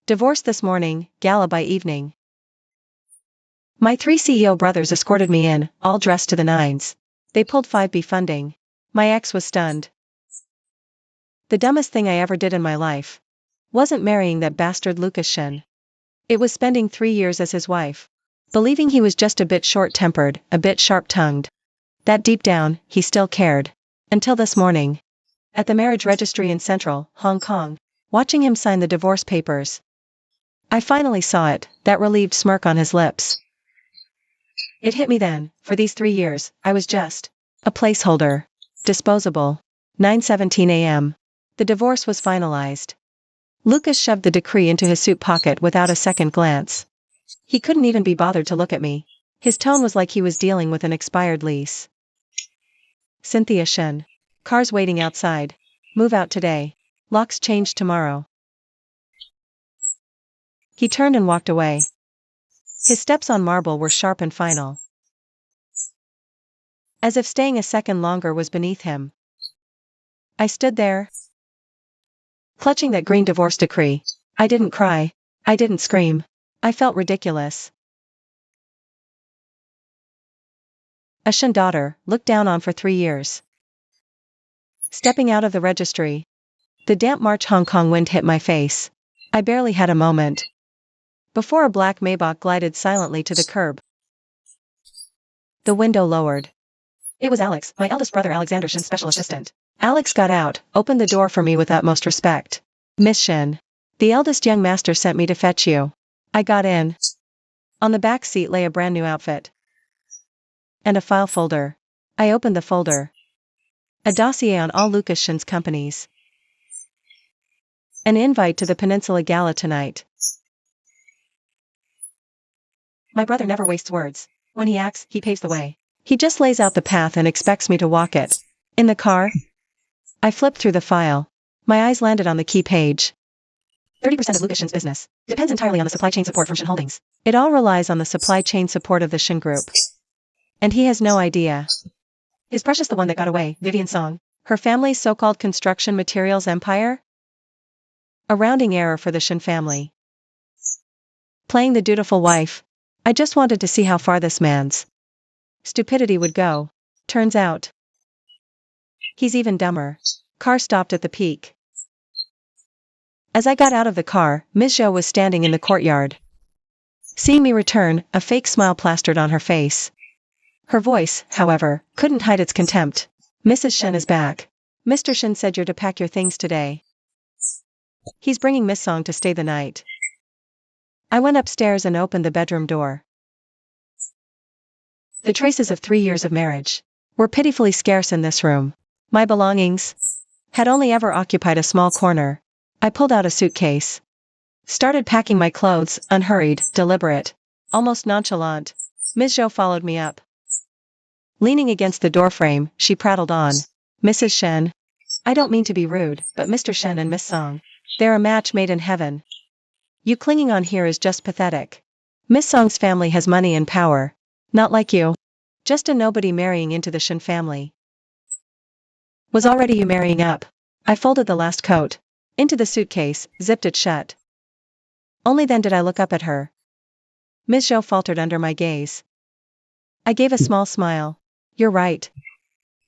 Divorced this morning, Gala by evening. My 3 CEO brothers escorted me in, all dressed to the nines. They pulled 5B funding. My ex was stunned. The dumbest thing I ever did in my life wasn't marrying that bastard Lucas Shin. It was spending 3 years as his wife. Believing he was just a bit short-tempered, a bit sharp-tongued. That deep down, he still cared. Until this morning. At the marriage registry in Central, Hong Kong. Watching him sign the divorce papers. I finally saw it, that relieved smirk on his lips. It hit me then, for these 3 years, I was just a placeholder. Disposable. 9:17 a.m. The divorce was finalized. Lucas shoved the decree into his suit pocket without a second glance. He couldn't even be bothered to look at me. His tone was like he was dealing with an expired lease. Cynthia Shen. Cars waiting outside. Move out today. Locks changed tomorrow. He turned and walked away. His steps on marble were sharp and final. As if staying a second longer was beneath him. I stood there, clutching that green divorce decree. I didn't cry. I didn't scream. I felt ridiculous. A Shen daughter, looked down on for 3 years. Stepping out of the registry. The damp March Hong Kong wind hit my face. I barely had a moment. Before a black Maybach glided silently to the curb. The window lowered. It was Alex, my eldest brother Alexander Shen's special assistant. Alex got out, opened the door for me with utmost respect. Miss Shen. The eldest young master sent me to fetch you. I got in. On the back seat lay a brand new outfit. And a file folder. I opened the folder. A dossier on all Lucas Shen's companies. An invite to the Peninsula Gala tonight. My brother never wastes words. When he acts, he paves the way. He just lays out the path and expects me to walk it. In the car, I flipped through the file. My eyes landed on the key page. 30% of Lucas Shen's business depends entirely on the supply chain support from Shen Holdings. It all relies on the supply chain support of the Shen Group. And he has no idea. Is Precious the one that got away, Vivian Song? Her family's so-called construction materials empire? A rounding error for the Shen family. Playing the dutiful wife. I just wanted to see how far this man's stupidity would go. Turns out, he's even dumber. Car stopped at the peak. As I got out of the car, Ms. Zhou was standing in the courtyard. Seeing me return, a fake smile plastered on her face. Her voice, however, couldn't hide its contempt. Mrs. Shen is back. Mr. Shen said you're to pack your things today. He's bringing Miss Song to stay the night. I went upstairs and opened the bedroom door. The traces of 3 years of marriage were pitifully scarce in this room. My belongings had only ever occupied a small corner. I pulled out a suitcase. Started packing my clothes, unhurried, deliberate, almost nonchalant. Ms. Zhou followed me up. Leaning against the doorframe, she prattled on. Mrs. Shen. I don't mean to be rude, but Mr. Shen and Miss Song, they're a match made in heaven. You clinging on here is just pathetic. Miss Song's family has money and power. Not like you. Just a nobody marrying into the Shen family. Was already you marrying up? I folded the last coat into the suitcase, zipped it shut. Only then did I look up at her. Ms. Zhou faltered under my gaze. I gave a small smile. You're right.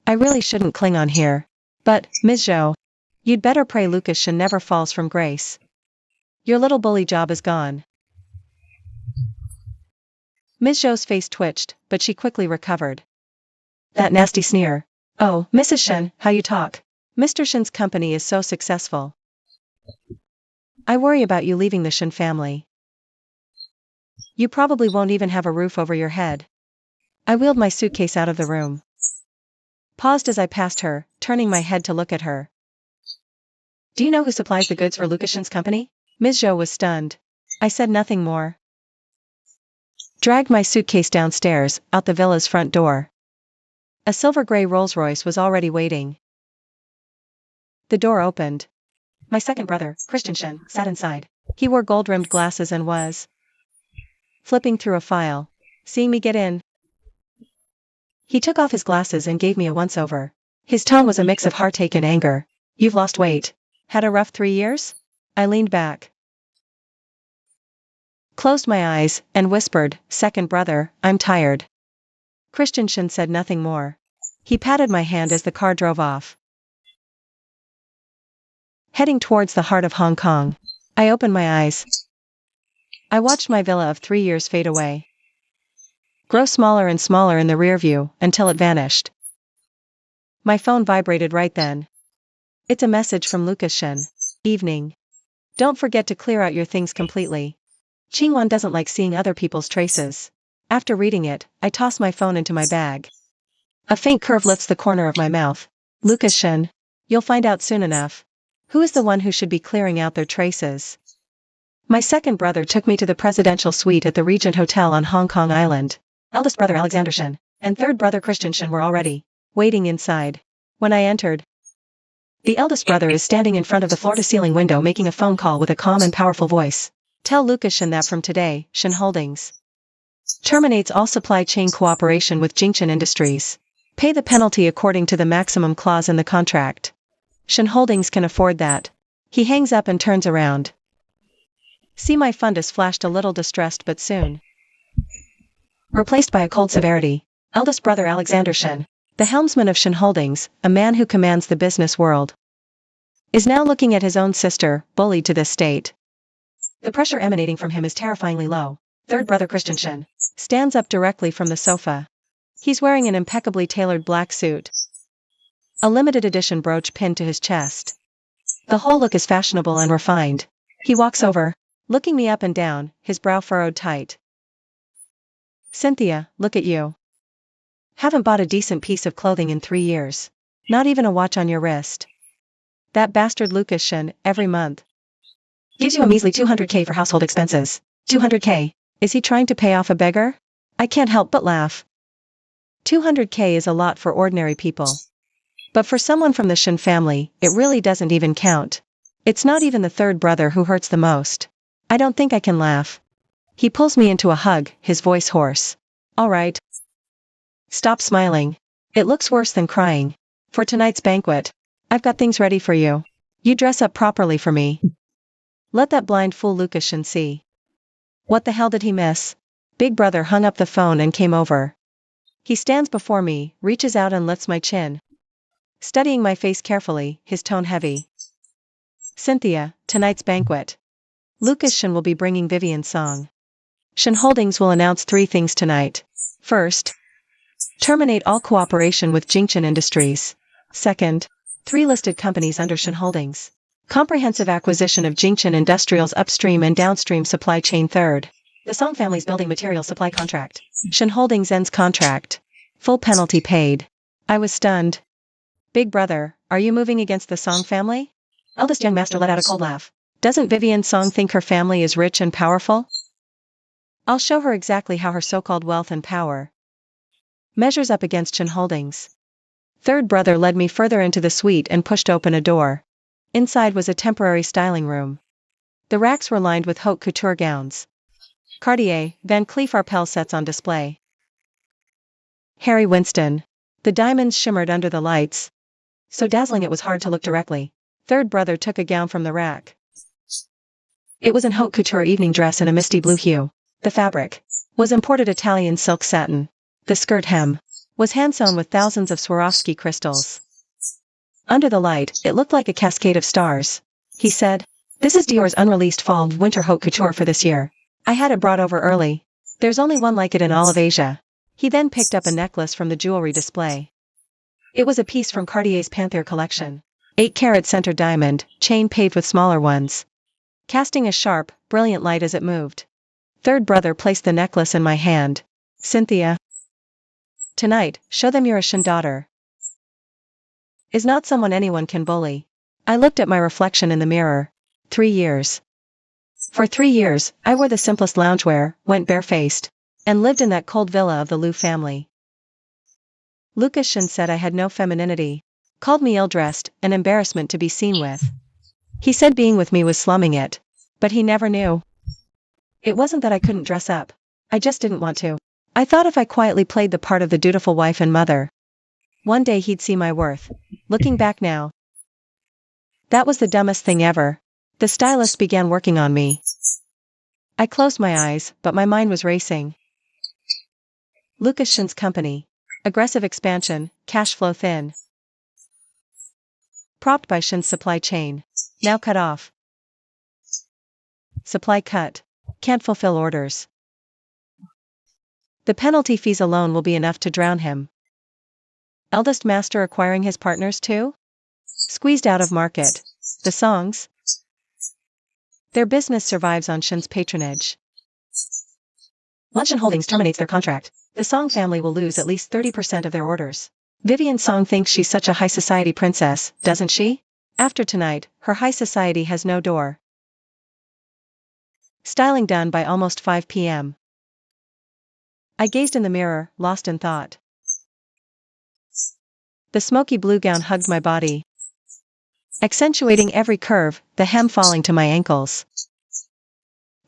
I really shouldn't cling on here. But, Ms. Zhou, you'd better pray Lucas Shen never falls from grace. Your little bully job is gone. Ms. Zhou's face twitched, but she quickly recovered. That nasty sneer. Oh, Mrs. Shen, how you talk. Mr. Shen's company is so successful. I worry about you leaving the Shen family. You probably won't even have a roof over your head. I wheeled my suitcase out of the room. Paused as I passed her, turning my head to look at her. Do you know who supplies the goods for Lucas Shen's company? Ms. Zhou was stunned. I said nothing more. Dragged my suitcase downstairs, out the villa's front door. A silver-gray Rolls-Royce was already waiting. The door opened. My second brother, Christian Shen, sat inside. He wore gold-rimmed glasses and was flipping through a file. Seeing me get in, he took off his glasses and gave me a once-over. His tone was a mix of heartache and anger. You've lost weight. Had a rough 3 years? I leaned back. closed my eyes, and whispered, "Second brother, I'm tired." Christensen said nothing more. He patted my hand as the car drove off, heading towards the heart of Hong Kong. I opened my eyes. I watched my villa of 3 years fade away, grow smaller and smaller in the rear view, until it vanished. My phone vibrated right then. It's a message from Lucas Shen. Evening. Don't forget to clear out your things completely. Qingwan doesn't like seeing other people's traces. After reading it, I toss my phone into my bag. A faint curve lifts the corner of my mouth. Lucas Shen. You'll find out soon enough. Who is the one who should be clearing out their traces? My second brother took me to the presidential suite at the Regent Hotel on Hong Kong Island. Eldest brother Alexander Shen and third brother Christian Shen were already waiting inside. When I entered, the eldest brother is standing in front of the floor-to-ceiling window making a phone call with a calm and powerful voice. Tell Lucas Shen that from today, Shen Holdings terminates all supply chain cooperation with Jingchen Industries. Pay the penalty according to the maximum clause in the contract. Shen Holdings can afford that. He hangs up and turns around. See, my fundus flashed a little distressed, but soon replaced by a cold severity. Eldest brother Alexander Shen, the helmsman of Shen Holdings, a man who commands the business world, is now looking at his own sister, bullied to this state. The pressure emanating from him is terrifyingly low. Third brother Christian Shen stands up directly from the sofa. He's wearing an impeccably tailored black suit, a limited edition brooch pinned to his chest. The whole look is fashionable and refined. He walks over, looking me up and down, his brow furrowed tight. Cynthia, look at you. Haven't bought a decent piece of clothing in 3 years. Not even a watch on your wrist. That bastard Lucas Shen, every month, gives you a measly 200K for household expenses. 200K? Is he trying to pay off a beggar? I can't help but laugh. 200K is a lot for ordinary people. But for someone from the Shen family, it really doesn't even count. It's not even the third brother who hurts the most. I don't think I can laugh. He pulls me into a hug, his voice hoarse. All right. Stop smiling. It looks worse than crying. For tonight's banquet, I've got things ready for you. You dress up properly for me. Let that blind fool Lucas Shen see. What the hell did he miss? Big brother hung up the phone and came over. He stands before me, reaches out and lifts my chin, studying my face carefully, his tone heavy. Cynthia, tonight's banquet. Lucas Shen will be bringing Vivian's song. Shen Holdings will announce 3 things tonight. First, terminate all cooperation with Jingchen Industries. Second, 3 listed companies under Shen Holdings. Comprehensive acquisition of Jingchen Industrial's upstream and downstream supply chain. Third, the Song family's building material supply contract. Shen Holdings ends contract. Full penalty paid. I was stunned. Big brother, are you moving against the Song family? Eldest young master let out a cold laugh. Doesn't Vivian Song think her family is rich and powerful? I'll show her exactly how her so-called wealth and power measures up against Shen Holdings. Third brother led me further into the suite and pushed open a door. Inside was a temporary styling room. The racks were lined with haute couture gowns. Cartier, Van Cleef Arpels sets on display. Harry Winston. The diamonds shimmered under the lights, so dazzling it was hard to look directly. Third brother took a gown from the rack. It was an haute couture evening dress in a misty blue hue. The fabric was imported Italian silk satin. The skirt hem was hand-sewn with thousands of Swarovski crystals. Under the light, it looked like a cascade of stars. He said, "This is Dior's unreleased fall-winter haute couture for this year. I had it brought over early. There's only one like it in all of Asia." He then picked up a necklace from the jewelry display. It was a piece from Cartier's Panthère collection. 8-carat center diamond, chain paved with smaller ones, casting a sharp, brilliant light as it moved. Third brother placed the necklace in my hand. Cynthia, tonight, show them you're a Shen daughter. Is not someone anyone can bully. I looked at my reflection in the mirror. 3 years. For 3 years, I wore the simplest loungewear, went barefaced, and lived in that cold villa of the Liu family. Lucas Shen said I had no femininity, called me ill-dressed, an embarrassment to be seen with. He said being with me was slumming it, but he never knew. It wasn't that I couldn't dress up. I just didn't want to. I thought if I quietly played the part of the dutiful wife and mother, one day he'd see my worth. Looking back now, that was the dumbest thing ever. The stylist began working on me. I closed my eyes, but my mind was racing. Lucas Shin's company. Aggressive expansion, cash flow thin. Propped by Shin's supply chain. Now cut off. Supply cut. Can't fulfill orders. The penalty fees alone will be enough to drown him. Eldest master acquiring his partners too? Squeezed out of market. The songs? Their business survives on Shin's patronage. Luncheon Holdings terminates their contract. The Song family will lose at least 30% of their orders. Vivian Song thinks she's such a high society princess, doesn't she? After tonight, her high society has no door. Styling done by almost 5 p.m. I gazed in the mirror, lost in thought. The smoky blue gown hugged my body, accentuating every curve, the hem falling to my ankles.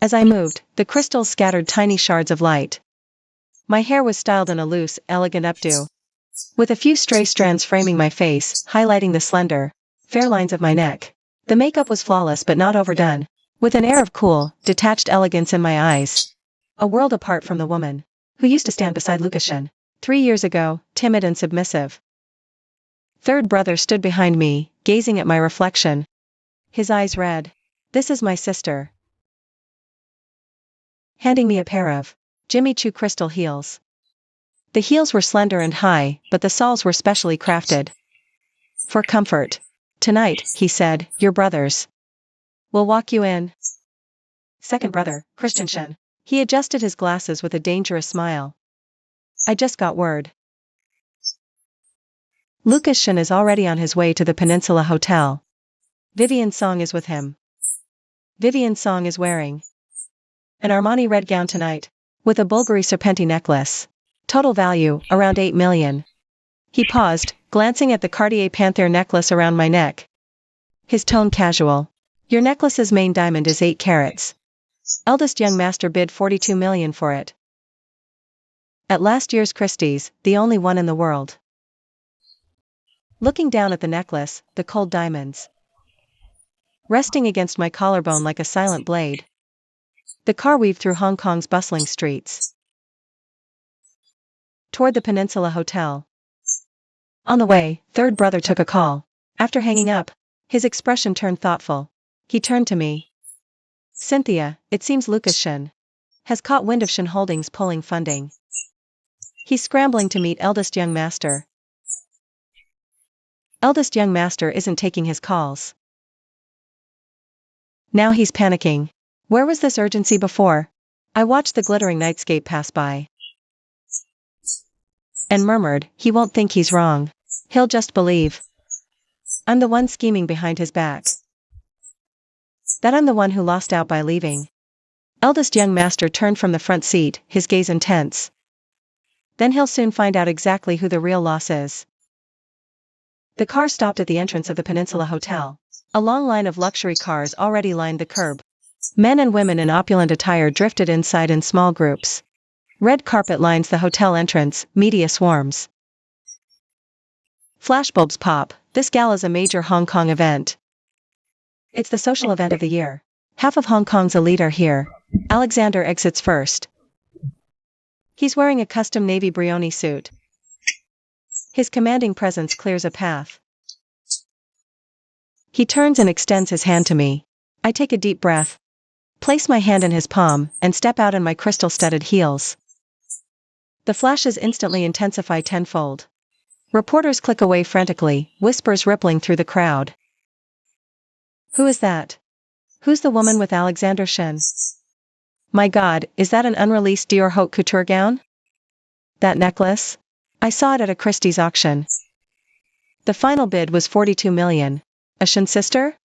As I moved, the crystals scattered tiny shards of light. My hair was styled in a loose, elegant updo, with a few stray strands framing my face, highlighting the slender, fair lines of my neck. The makeup was flawless but not overdone, with an air of cool, detached elegance in my eyes. A world apart from the woman who used to stand beside Lucas Shin 3 years ago, timid and submissive. Third brother stood behind me, gazing at my reflection. His eyes read, "This is my sister," handing me a pair of Jimmy Choo crystal heels. The heels were slender and high, but the soles were specially crafted for comfort. "Tonight," he said, "your brothers will walk you in." Second brother, Christian Shin. He adjusted his glasses with a dangerous smile. "I just got word. Lucas Shin is already on his way to the Peninsula Hotel. Vivian Song is with him. Vivian Song is wearing an Armani red gown tonight, with a Bulgari Serpenti necklace. Total value, around 8 million. He paused, glancing at the Cartier Panthère necklace around my neck. His tone casual. "Your necklace's main diamond is 8 carats. Eldest young master bid 42 million for it. At last year's Christie's, the only one in the world." Looking down at the necklace, the cold diamonds resting against my collarbone like a silent blade. The car weaved through Hong Kong's bustling streets toward the Peninsula Hotel. On the way, third brother took a call. After hanging up, his expression turned thoughtful. He turned to me. "Cynthia, it seems Lucas Shin has caught wind of Shin Holdings pulling funding. He's scrambling to meet eldest young master. Eldest young master isn't taking his calls. Now he's panicking. Where was this urgency before?" I watched the glittering nightscape pass by and murmured, "He won't think he's wrong. He'll just believe I'm the one scheming behind his back. That I'm the one who lost out by leaving." Eldest young master turned from the front seat, his gaze intense. "Then he'll soon find out exactly who the real loss is." The car stopped at the entrance of the Peninsula Hotel. A long line of luxury cars already lined the curb. Men and women in opulent attire drifted inside in small groups. Red carpet lines the hotel entrance, media swarms. Flashbulbs pop. This gala's a major Hong Kong event. It's the social event of the year. Half of Hong Kong's elite are here. Alexander exits first. He's wearing a custom navy Brioni suit. His commanding presence clears a path. He turns and extends his hand to me. I take a deep breath, place my hand in his palm, and step out in my crystal-studded heels. The flashes instantly intensify tenfold. Reporters click away frantically, whispers rippling through the crowd. "Who is that? Who's the woman with Alexander Shin? My God, is that an unreleased Dior haute couture gown? That necklace? I saw it at a Christie's auction. The final bid was 42 million. A Shin sister?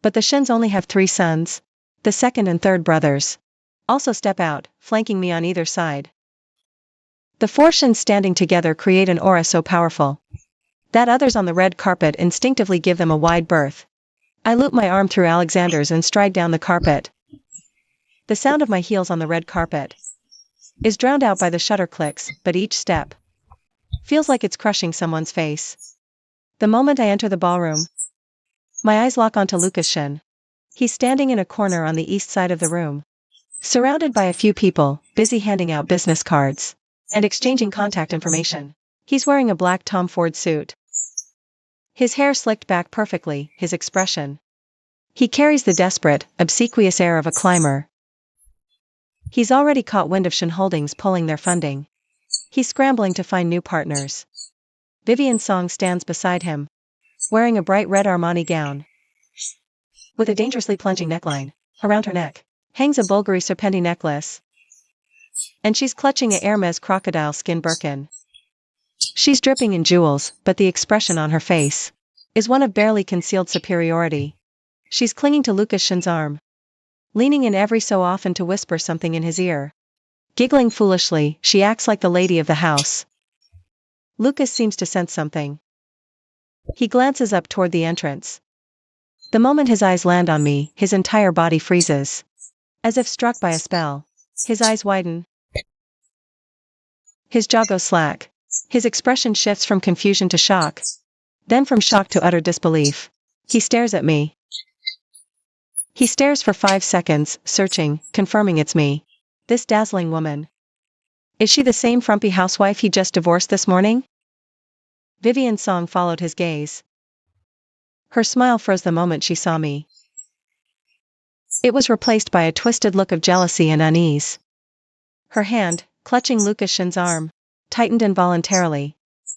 But the Shins only have 3 sons. The second and third brothers also step out, flanking me on either side. The 4 Shins standing together create an aura so powerful that others on the red carpet instinctively give them a wide berth. I loop my arm through Alexander's and stride down the carpet. The sound of my heels on the red carpet is drowned out by the shutter clicks, but each step feels like it's crushing someone's face. The moment I enter the ballroom, my eyes lock onto Lucas Shin. He's standing in a corner on the east side of the room. Surrounded by a few people, busy handing out business cards and exchanging contact information. He's wearing a black Tom Ford suit. His hair slicked back perfectly, his expression. He carries the desperate, obsequious air of a climber. He's already caught wind of Shin Holdings pulling their funding. He's scrambling to find new partners. Vivian Song stands beside him, wearing a bright red Armani gown. With a dangerously plunging neckline, around her neck, hangs a Bulgari serpenti necklace. And she's clutching a Hermes crocodile skin Birkin. She's dripping in jewels, but the expression on her face is one of barely concealed superiority. She's clinging to Lucas Shin's arm, leaning in every so often to whisper something in his ear. Giggling foolishly, she acts like the lady of the house. Lucas seems to sense something. He glances up toward the entrance. The moment his eyes land on me, his entire body freezes. As if struck by a spell. His eyes widen. His jaw goes slack. His expression shifts from confusion to shock. Then from shock to utter disbelief. He stares at me. He stares for 5 seconds, searching, confirming it's me. This dazzling woman. Is she the same frumpy housewife he just divorced this morning? Vivian Song followed his gaze. Her smile froze the moment she saw me. It was replaced by a twisted look of jealousy and unease. Her hand, clutching Lucas Shin's arm, tightened involuntarily.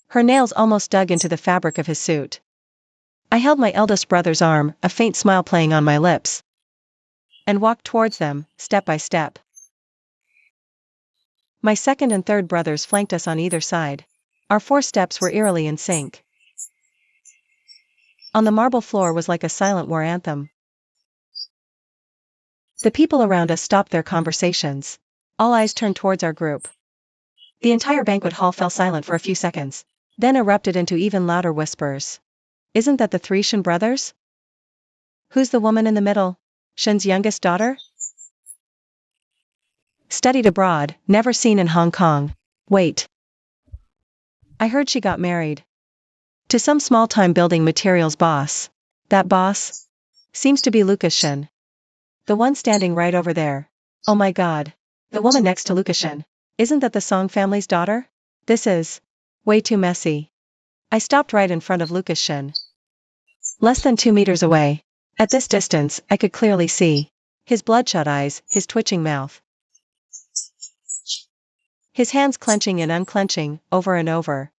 Her nails almost dug into the fabric of his suit. I held my eldest brother's arm, a faint smile playing on my lips, and walked towards them, step by step. My second and third brothers flanked us on either side. Our 4 steps were eerily in sync. On the marble floor was like a silent war anthem. The people around us stopped their conversations. All eyes turned towards our group. The entire banquet hall fell silent for a few seconds, then erupted into even louder whispers. Isn't that the 3 Shin brothers? Who's the woman in the middle? Shin's youngest daughter? Studied abroad, never seen in Hong Kong. Wait. I heard she got married. To some small-time building materials boss. That boss? Seems to be Lucas Shin. The one standing right over there. Oh my god. The woman next to Lucas Shin. Isn't that the Song family's daughter? This is way too messy. I stopped right in front of Lucas Shin. Less than 2 meters away. At this distance, I could clearly see his bloodshot eyes, his twitching mouth. His hands clenching and unclenching, over and over.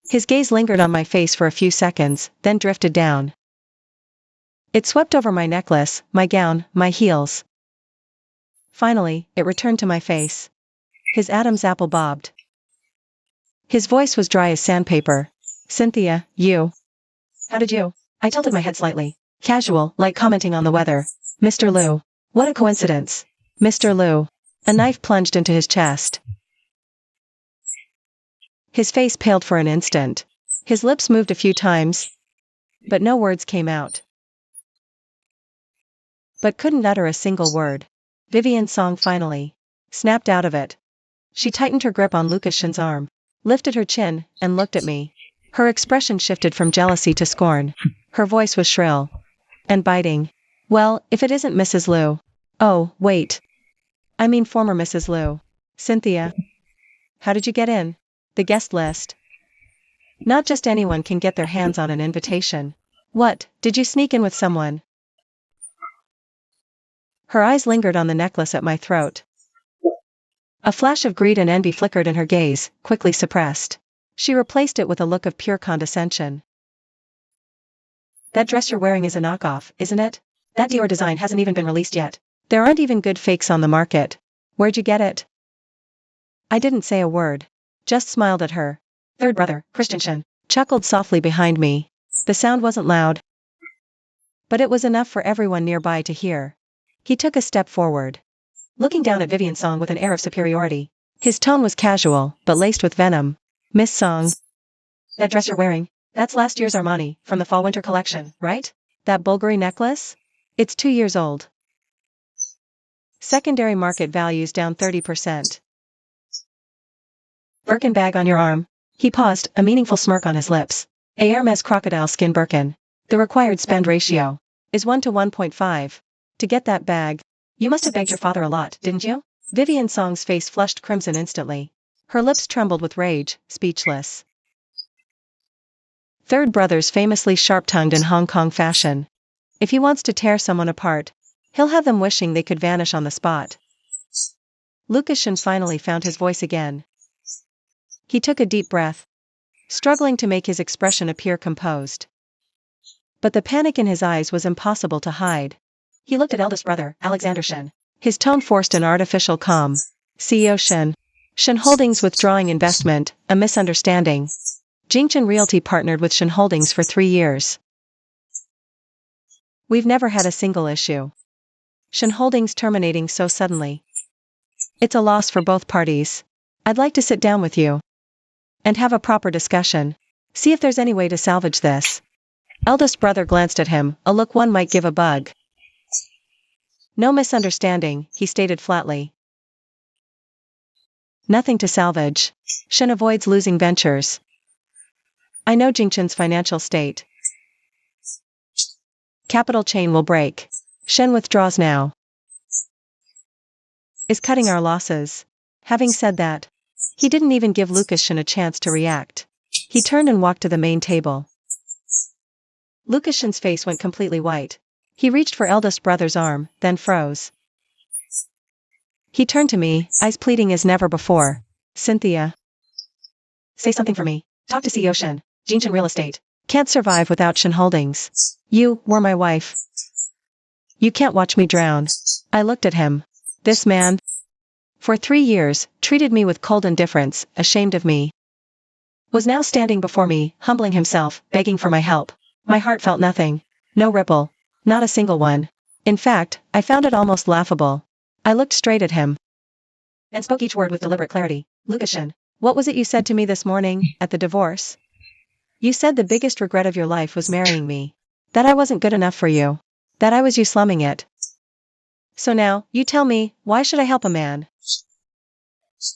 His gaze lingered on my face for a few seconds, then drifted down. It swept over my necklace, my gown, my heels. Finally, it returned to my face. His Adam's apple bobbed. His voice was dry as sandpaper. Cynthia, you. How did you? I tilted my head slightly. Casual, like commenting on the weather. Mr. Liu. What a coincidence. Mr. Liu. A knife plunged into his chest. His face paled for an instant. His lips moved a few times, but no words came out. But couldn't utter a single word. Vivian Song finally snapped out of it. She tightened her grip on Lucas Shin's arm, lifted her chin, and looked at me. Her expression shifted from jealousy to scorn. Her voice was shrill and biting. Well, if it isn't Mrs. Liu. Oh, wait. I mean former Mrs. Liu. Cynthia. How did you get in? The guest list. Not just anyone can get their hands on an invitation. What, did you sneak in with someone? Her eyes lingered on the necklace at my throat. A flash of greed and envy flickered in her gaze, quickly suppressed. She replaced it with a look of pure condescension. That dress you're wearing is a knockoff, isn't it? That Dior design hasn't even been released yet. There aren't even good fakes on the market. Where'd you get it? I didn't say a word. Just smiled at her. Third brother, Christian Shin, chuckled softly behind me. The sound wasn't loud, but it was enough for everyone nearby to hear. He took a step forward, looking down at Vivian Song with an air of superiority. His tone was casual, but laced with venom. Miss Song. That dress you're wearing, that's last year's Armani, from the fall-winter collection, right? That Bulgari necklace? It's 2 years old. Secondary market values down 30%. Birkin bag on your arm. He paused, a meaningful smirk on his lips. A Hermes crocodile skin Birkin. The required spend ratio is 1 to 1.5. To get that bag, You must have begged your father a lot, didn't you? Vivian Song's face flushed crimson instantly. Her lips trembled with rage, speechless. Third brother's famously sharp-tongued in Hong Kong fashion. If he wants to tear someone apart, he'll have them wishing they could vanish on the spot. Lucas finally found his voice again. He took a deep breath, struggling to make his expression appear composed. But the panic in his eyes was impossible to hide. He looked at eldest brother, Alexander Shen. His tone forced an artificial calm. CEO Shen. Shen Holdings withdrawing investment, a misunderstanding. Jingchen Realty partnered with Shen Holdings for 3 years. We've never had a single issue. Shen Holdings terminating so suddenly. It's a loss for both parties. I'd like to sit down with you and have a proper discussion. See if there's any way to salvage this. Eldest brother glanced at him, a look one might give a bug. No misunderstanding, he stated flatly. Nothing to salvage. Shen avoids losing ventures. I know Jingchen's financial state. Capital chain will break. Shen withdraws now. Is cutting our losses. Having said that, he didn't even give Lucas Shen a chance to react. He turned and walked to the main table. Lucas Shen's face went completely white. He reached for eldest brother's arm, then froze. He turned to me, eyes pleading as never before. Cynthia. Say something for me. Talk to CEO Shen. Jingchen Real Estate. Can't survive without Shen Holdings. You were my wife. You can't watch me drown. I looked at him. This man, for 3 years, treated me with cold indifference, ashamed of me, was now standing before me, humbling himself, begging for my help. My heart felt nothing. No ripple. Not a single one. In fact, I found it almost laughable. I looked straight at him and spoke each word with deliberate clarity. Lucas Shen, what was it you said to me this morning, at the divorce? You said the biggest regret of your life was marrying me. That I wasn't good enough for you. That I was you slumming it. So now, you tell me, why should I help a man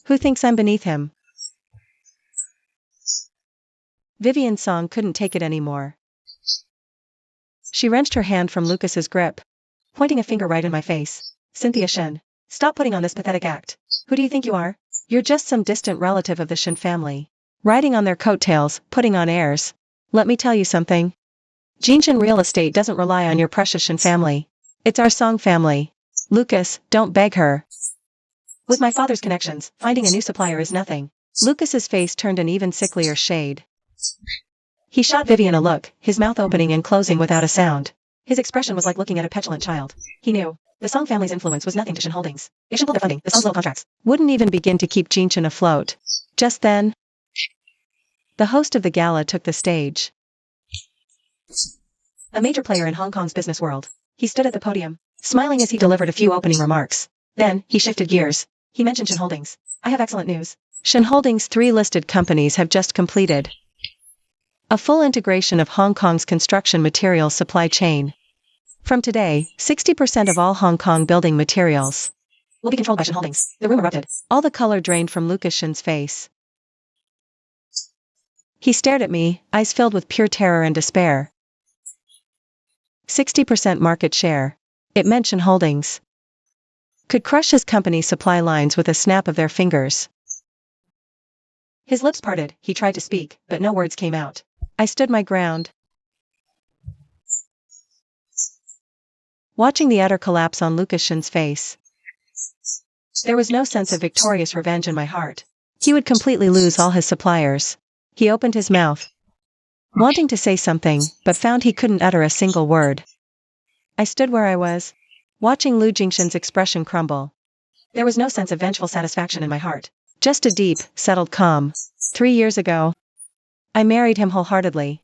who thinks I'm beneath him? Vivian Song couldn't take it anymore. She wrenched her hand from Lucas's grip, pointing a finger right in my face. Cynthia Shen, stop putting on this pathetic act. Who do you think you are? You're just some distant relative of the Shen family, riding on their coattails, putting on airs. Let me tell you something. Jingchen Real Estate doesn't rely on your precious Shen family. It's our Song family. Lucas, don't beg her. With my father's connections, finding a new supplier is nothing. Lucas's face turned an even sicklier shade. He shot Vivian a look, his mouth opening and closing without a sound. His expression was like looking at a petulant child. He knew the Song family's influence was nothing to Shen Holdings. If Shen pulled their funding, the Song's low contracts wouldn't even begin to keep Jingchen afloat. Just then, the host of the gala took the stage. A major player in Hong Kong's business world. He stood at the podium, smiling as he delivered a few opening remarks. Then, he shifted gears. He mentioned Shen Holdings. I have excellent news. Shen Holdings' 3 listed companies have just completed a full integration of Hong Kong's construction materials supply chain. From today, 60% of all Hong Kong building materials will be controlled by Shen Holdings. The room erupted. All the color drained from Lucas Shen's face. He stared at me, eyes filled with pure terror and despair. 60% market share. It meant Shen Holdings could crush his company's supply lines with a snap of their fingers. His lips parted, he tried to speak, but no words came out. I stood my ground, watching the utter collapse on Lucas Shen's face. There was no sense of victorious revenge in my heart. He would completely lose all his suppliers. He opened his mouth, wanting to say something, but found he couldn't utter a single word. I stood where I was, watching Lu Jingshen's expression crumble. There was no sense of vengeful satisfaction in my heart, just a deep, settled calm. 3 years ago, I married him wholeheartedly.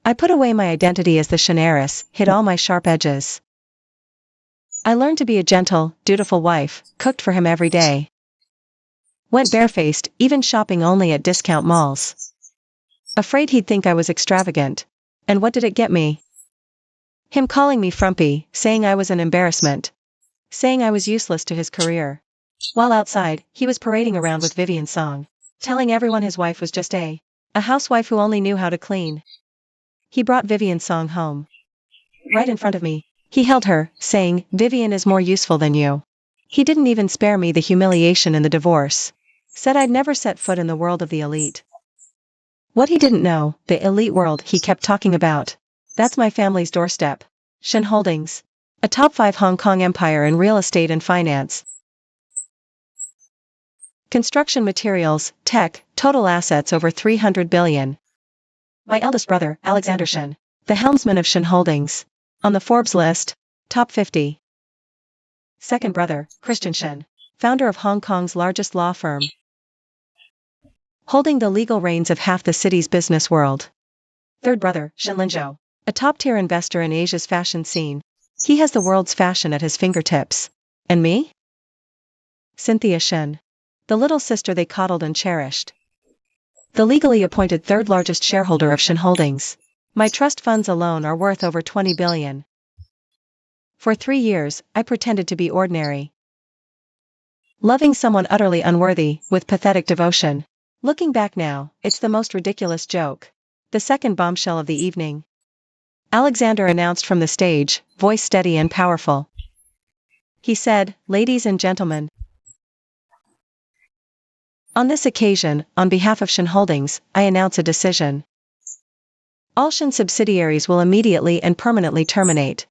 I put away my identity as the Shen heiress, hid all my sharp edges. I learned to be a gentle, dutiful wife, cooked for him every day. Went barefaced, even shopping only at discount malls. Afraid he'd think I was extravagant. And what did it get me? Him calling me frumpy, saying I was an embarrassment. Saying I was useless to his career. While outside, he was parading around with Vivian Song, telling everyone his wife was just a housewife who only knew how to clean. He brought Vivian Song home. Right in front of me. He held her, saying, "Vivian is more useful than you." He didn't even spare me the humiliation and the divorce. Said I'd never set foot in the world of the elite. What he didn't know, the elite world he kept talking about. That's my family's doorstep. Shin Holdings. A top 5 Hong Kong empire in real estate and finance. Construction materials, tech, total assets over 300 billion. My eldest brother, Alexander Shin, the helmsman of Shin Holdings. On the Forbes list, top 50. Second brother, Christian Shin, founder of Hong Kong's largest law firm, holding the legal reins of half the city's business world. Third brother, Shin Linzhou, a top-tier investor in Asia's fashion scene. He has the world's fashion at his fingertips. And me? Cynthia Shin, the little sister they coddled and cherished. The legally appointed third largest shareholder of Shin Holdings. My trust funds alone are worth over 20 billion. For 3 years, I pretended to be ordinary. Loving someone utterly unworthy, with pathetic devotion. Looking back now, it's the most ridiculous joke. The second bombshell of the evening. Alexander announced from the stage, voice steady and powerful. He said, "Ladies and gentlemen. On this occasion, on behalf of Shin Holdings, I announce a decision. All Shin subsidiaries will immediately and permanently terminate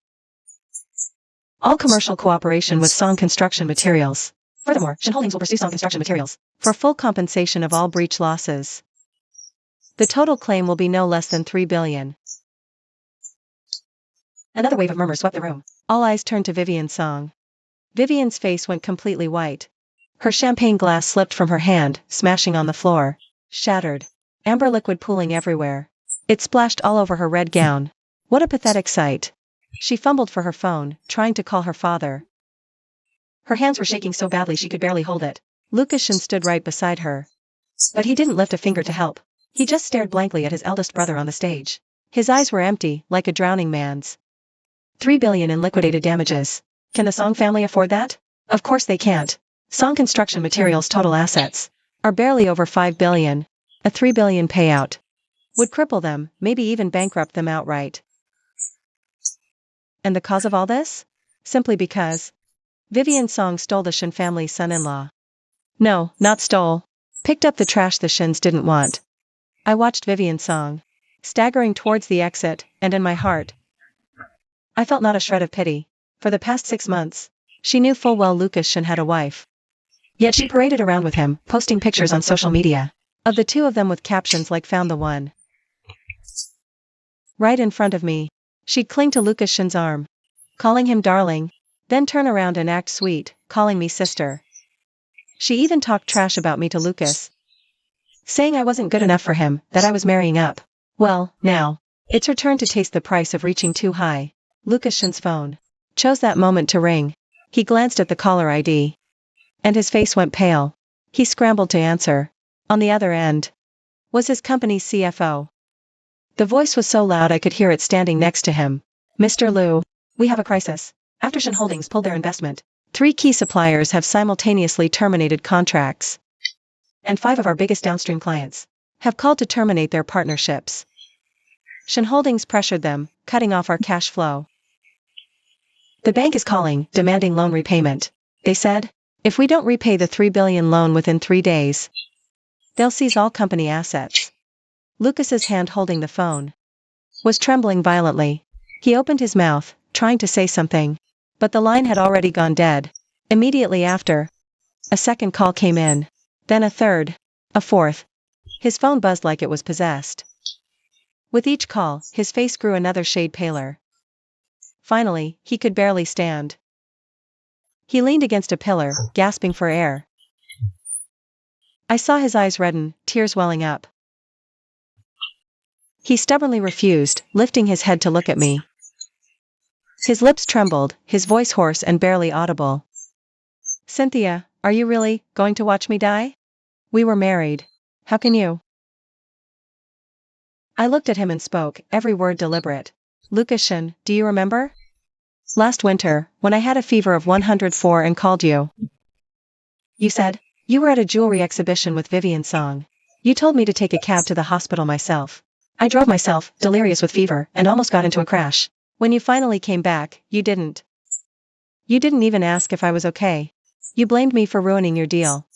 all commercial cooperation with Song Construction Materials. Furthermore, Shin Holdings will pursue Song Construction Materials for full compensation of all breach losses. The total claim will be no less than 3 billion. Another wave of murmurs swept the room. All eyes turned to Vivian Song. Vivian's face went completely white. Her champagne glass slipped from her hand, smashing on the floor. Shattered. Amber liquid pooling everywhere. It splashed all over her red gown. What a pathetic sight. She fumbled for her phone, trying to call her father. Her hands were shaking so badly she could barely hold it. Lucas Shin stood right beside her. But he didn't lift a finger to help. He just stared blankly at his eldest brother on the stage. His eyes were empty, like a drowning man's. 3 billion in liquidated damages. Can the Song family afford that? Of course they can't. Song Construction Materials' total assets are barely over 5 billion. A 3 billion payout would cripple them, maybe even bankrupt them outright. And the cause of all this? Simply because Vivian Song stole the Shin family's son-in-law. No, not stole. Picked up the trash the Shins didn't want. I watched Vivian Song staggering towards the exit, and in my heart, I felt not a shred of pity. For the past 6 months, she knew full well Lucas Shin had a wife. Yet she paraded around with him, posting pictures on social media of the two of them with captions like "found the one." Right in front of me, she'd cling to Lucas Shin's arm, calling him darling, then turn around and act sweet, calling me sister. She even talked trash about me to Lucas, saying I wasn't good enough for him, that I was marrying up. Well, now, it's her turn to taste the price of reaching too high. Lucas Shin's phone chose that moment to ring. He glanced at the caller ID. And his face went pale. He scrambled to answer. On the other end was his company's CFO. The voice was so loud I could hear it standing next to him. "Mr. Liu, we have a crisis. After Shin Holdings pulled their investment, 3 key suppliers have simultaneously terminated contracts. And 5 of our biggest downstream clients have called to terminate their partnerships. Shin Holdings pressured them, cutting off our cash flow. The bank is calling, demanding loan repayment. They said, if we don't repay the 3 billion loan within 3 days, they'll seize all company assets." Lucas's hand holding the phone was trembling violently. He opened his mouth, trying to say something, but the line had already gone dead. Immediately after, a second call came in, then a third, a fourth. His phone buzzed like it was possessed. With each call, his face grew another shade paler. Finally, he could barely stand. He leaned against a pillar, gasping for air. I saw his eyes redden, tears welling up. He stubbornly refused, lifting his head to look at me. His lips trembled, his voice hoarse and barely audible. "Cynthia, are you really going to watch me die? We were married. How can you?" I looked at him and spoke, every word deliberate. "Lucas Shin, do you remember? Last winter, when I had a fever of 104 and called you. You said, you were at a jewelry exhibition with Vivian Song. You told me to take a cab to the hospital myself. I drove myself, delirious with fever, and almost got into a crash. When you finally came back, you didn't. You didn't even ask if I was okay. You blamed me for ruining your deal.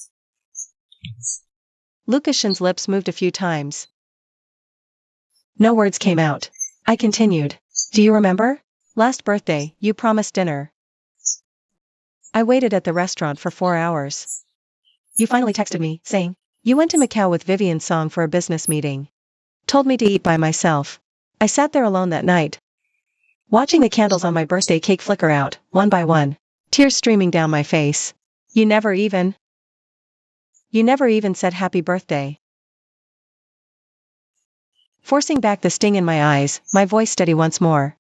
Lukashen's lips moved a few times. No words came out. I continued. Do you remember? Last birthday, you promised dinner. I waited at the restaurant for 4 hours. You finally texted me, saying, you went to Macau with Vivian Song for a business meeting. Told me to eat by myself. I sat there alone that night, watching the candles on my birthday cake flicker out, one by one, tears streaming down my face. You never even said happy birthday. Forcing back the sting in my eyes, my voice steady once more.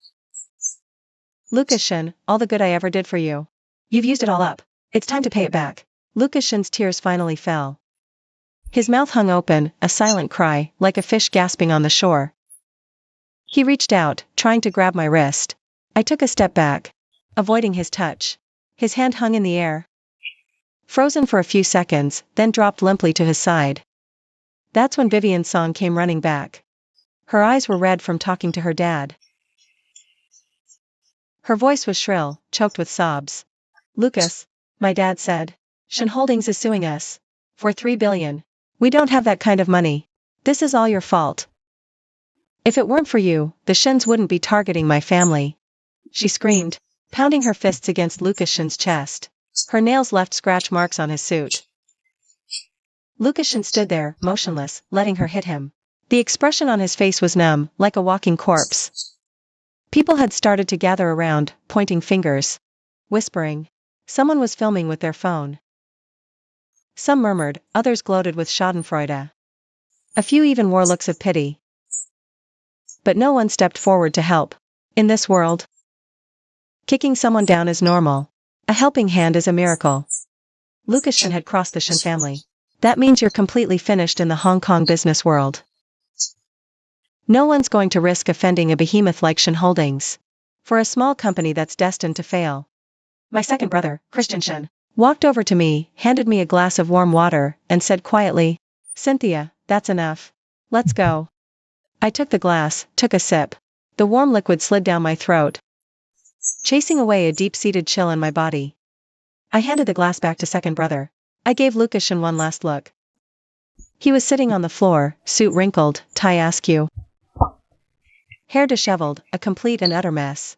Lukashen, all the good I ever did for you. You've used it all up. It's time to pay it back. Lukashen's tears finally fell. His mouth hung open, a silent cry, like a fish gasping on the shore. He reached out, trying to grab my wrist. I took a step back, avoiding his touch. His hand hung in the air, frozen for a few seconds, then dropped limply to his side. That's when Vivian's Song came running back. Her eyes were red from talking to her dad. Her voice was shrill, choked with sobs. Lucas, my dad said, Shen Holdings is suing us for $3 billion. We don't have that kind of money. This is all your fault. If it weren't for you, the Shens wouldn't be targeting my family. She screamed, pounding her fists against Lukashen's chest. Her nails left scratch marks on his suit. Lukashen stood there, motionless, letting her hit him. The expression on his face was numb, like a walking corpse. People had started to gather around, pointing fingers, whispering. Someone was filming with their phone. Some murmured, others gloated with schadenfreude. A few even wore looks of pity. But no one stepped forward to help. In this world, kicking someone down is normal. A helping hand is a miracle. Lukashen had crossed the Shen family. That means you're completely finished in the Hong Kong business world. No one's going to risk offending a behemoth like Shen Holdings. For a small company that's destined to fail. My second brother, Christian Shen, walked over to me, handed me a glass of warm water, and said quietly, Cynthia, that's enough. Let's go. I took the glass, took a sip. The warm liquid slid down my throat, chasing away a deep-seated chill in my body. I handed the glass back to second brother. I gave Lukashen one last look. He was sitting on the floor, suit wrinkled, tie askew, hair disheveled, a complete and utter mess.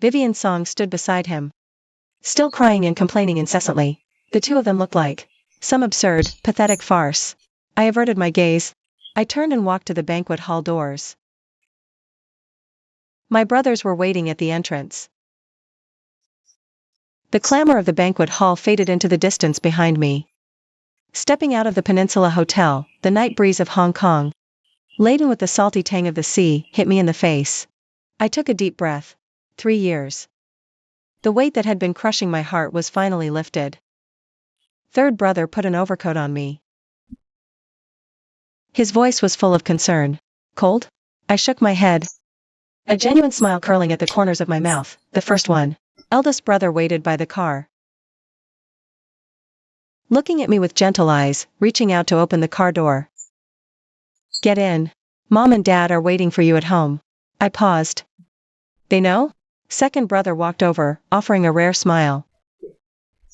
Vivian's Song stood beside him, still crying and complaining incessantly. The two of them looked like some absurd, pathetic farce. I averted my gaze. I turned and walked to the banquet hall doors. My brothers were waiting at the entrance. The clamor of the banquet hall faded into the distance behind me. Stepping out of the Peninsula Hotel, the night breeze of Hong Kong, laden with the salty tang of the sea, hit me in the face. I took a deep breath. 3 years. The weight that had been crushing my heart was finally lifted. Third brother put an overcoat on me. His voice was full of concern. Cold? I shook my head, a genuine smile curling at the corners of my mouth. The first one. Eldest brother waited by the car, looking at me with gentle eyes, reaching out to open the car door. Get in. Mom and Dad are waiting for you at home. I paused. They know? Second brother walked over, offering a rare smile.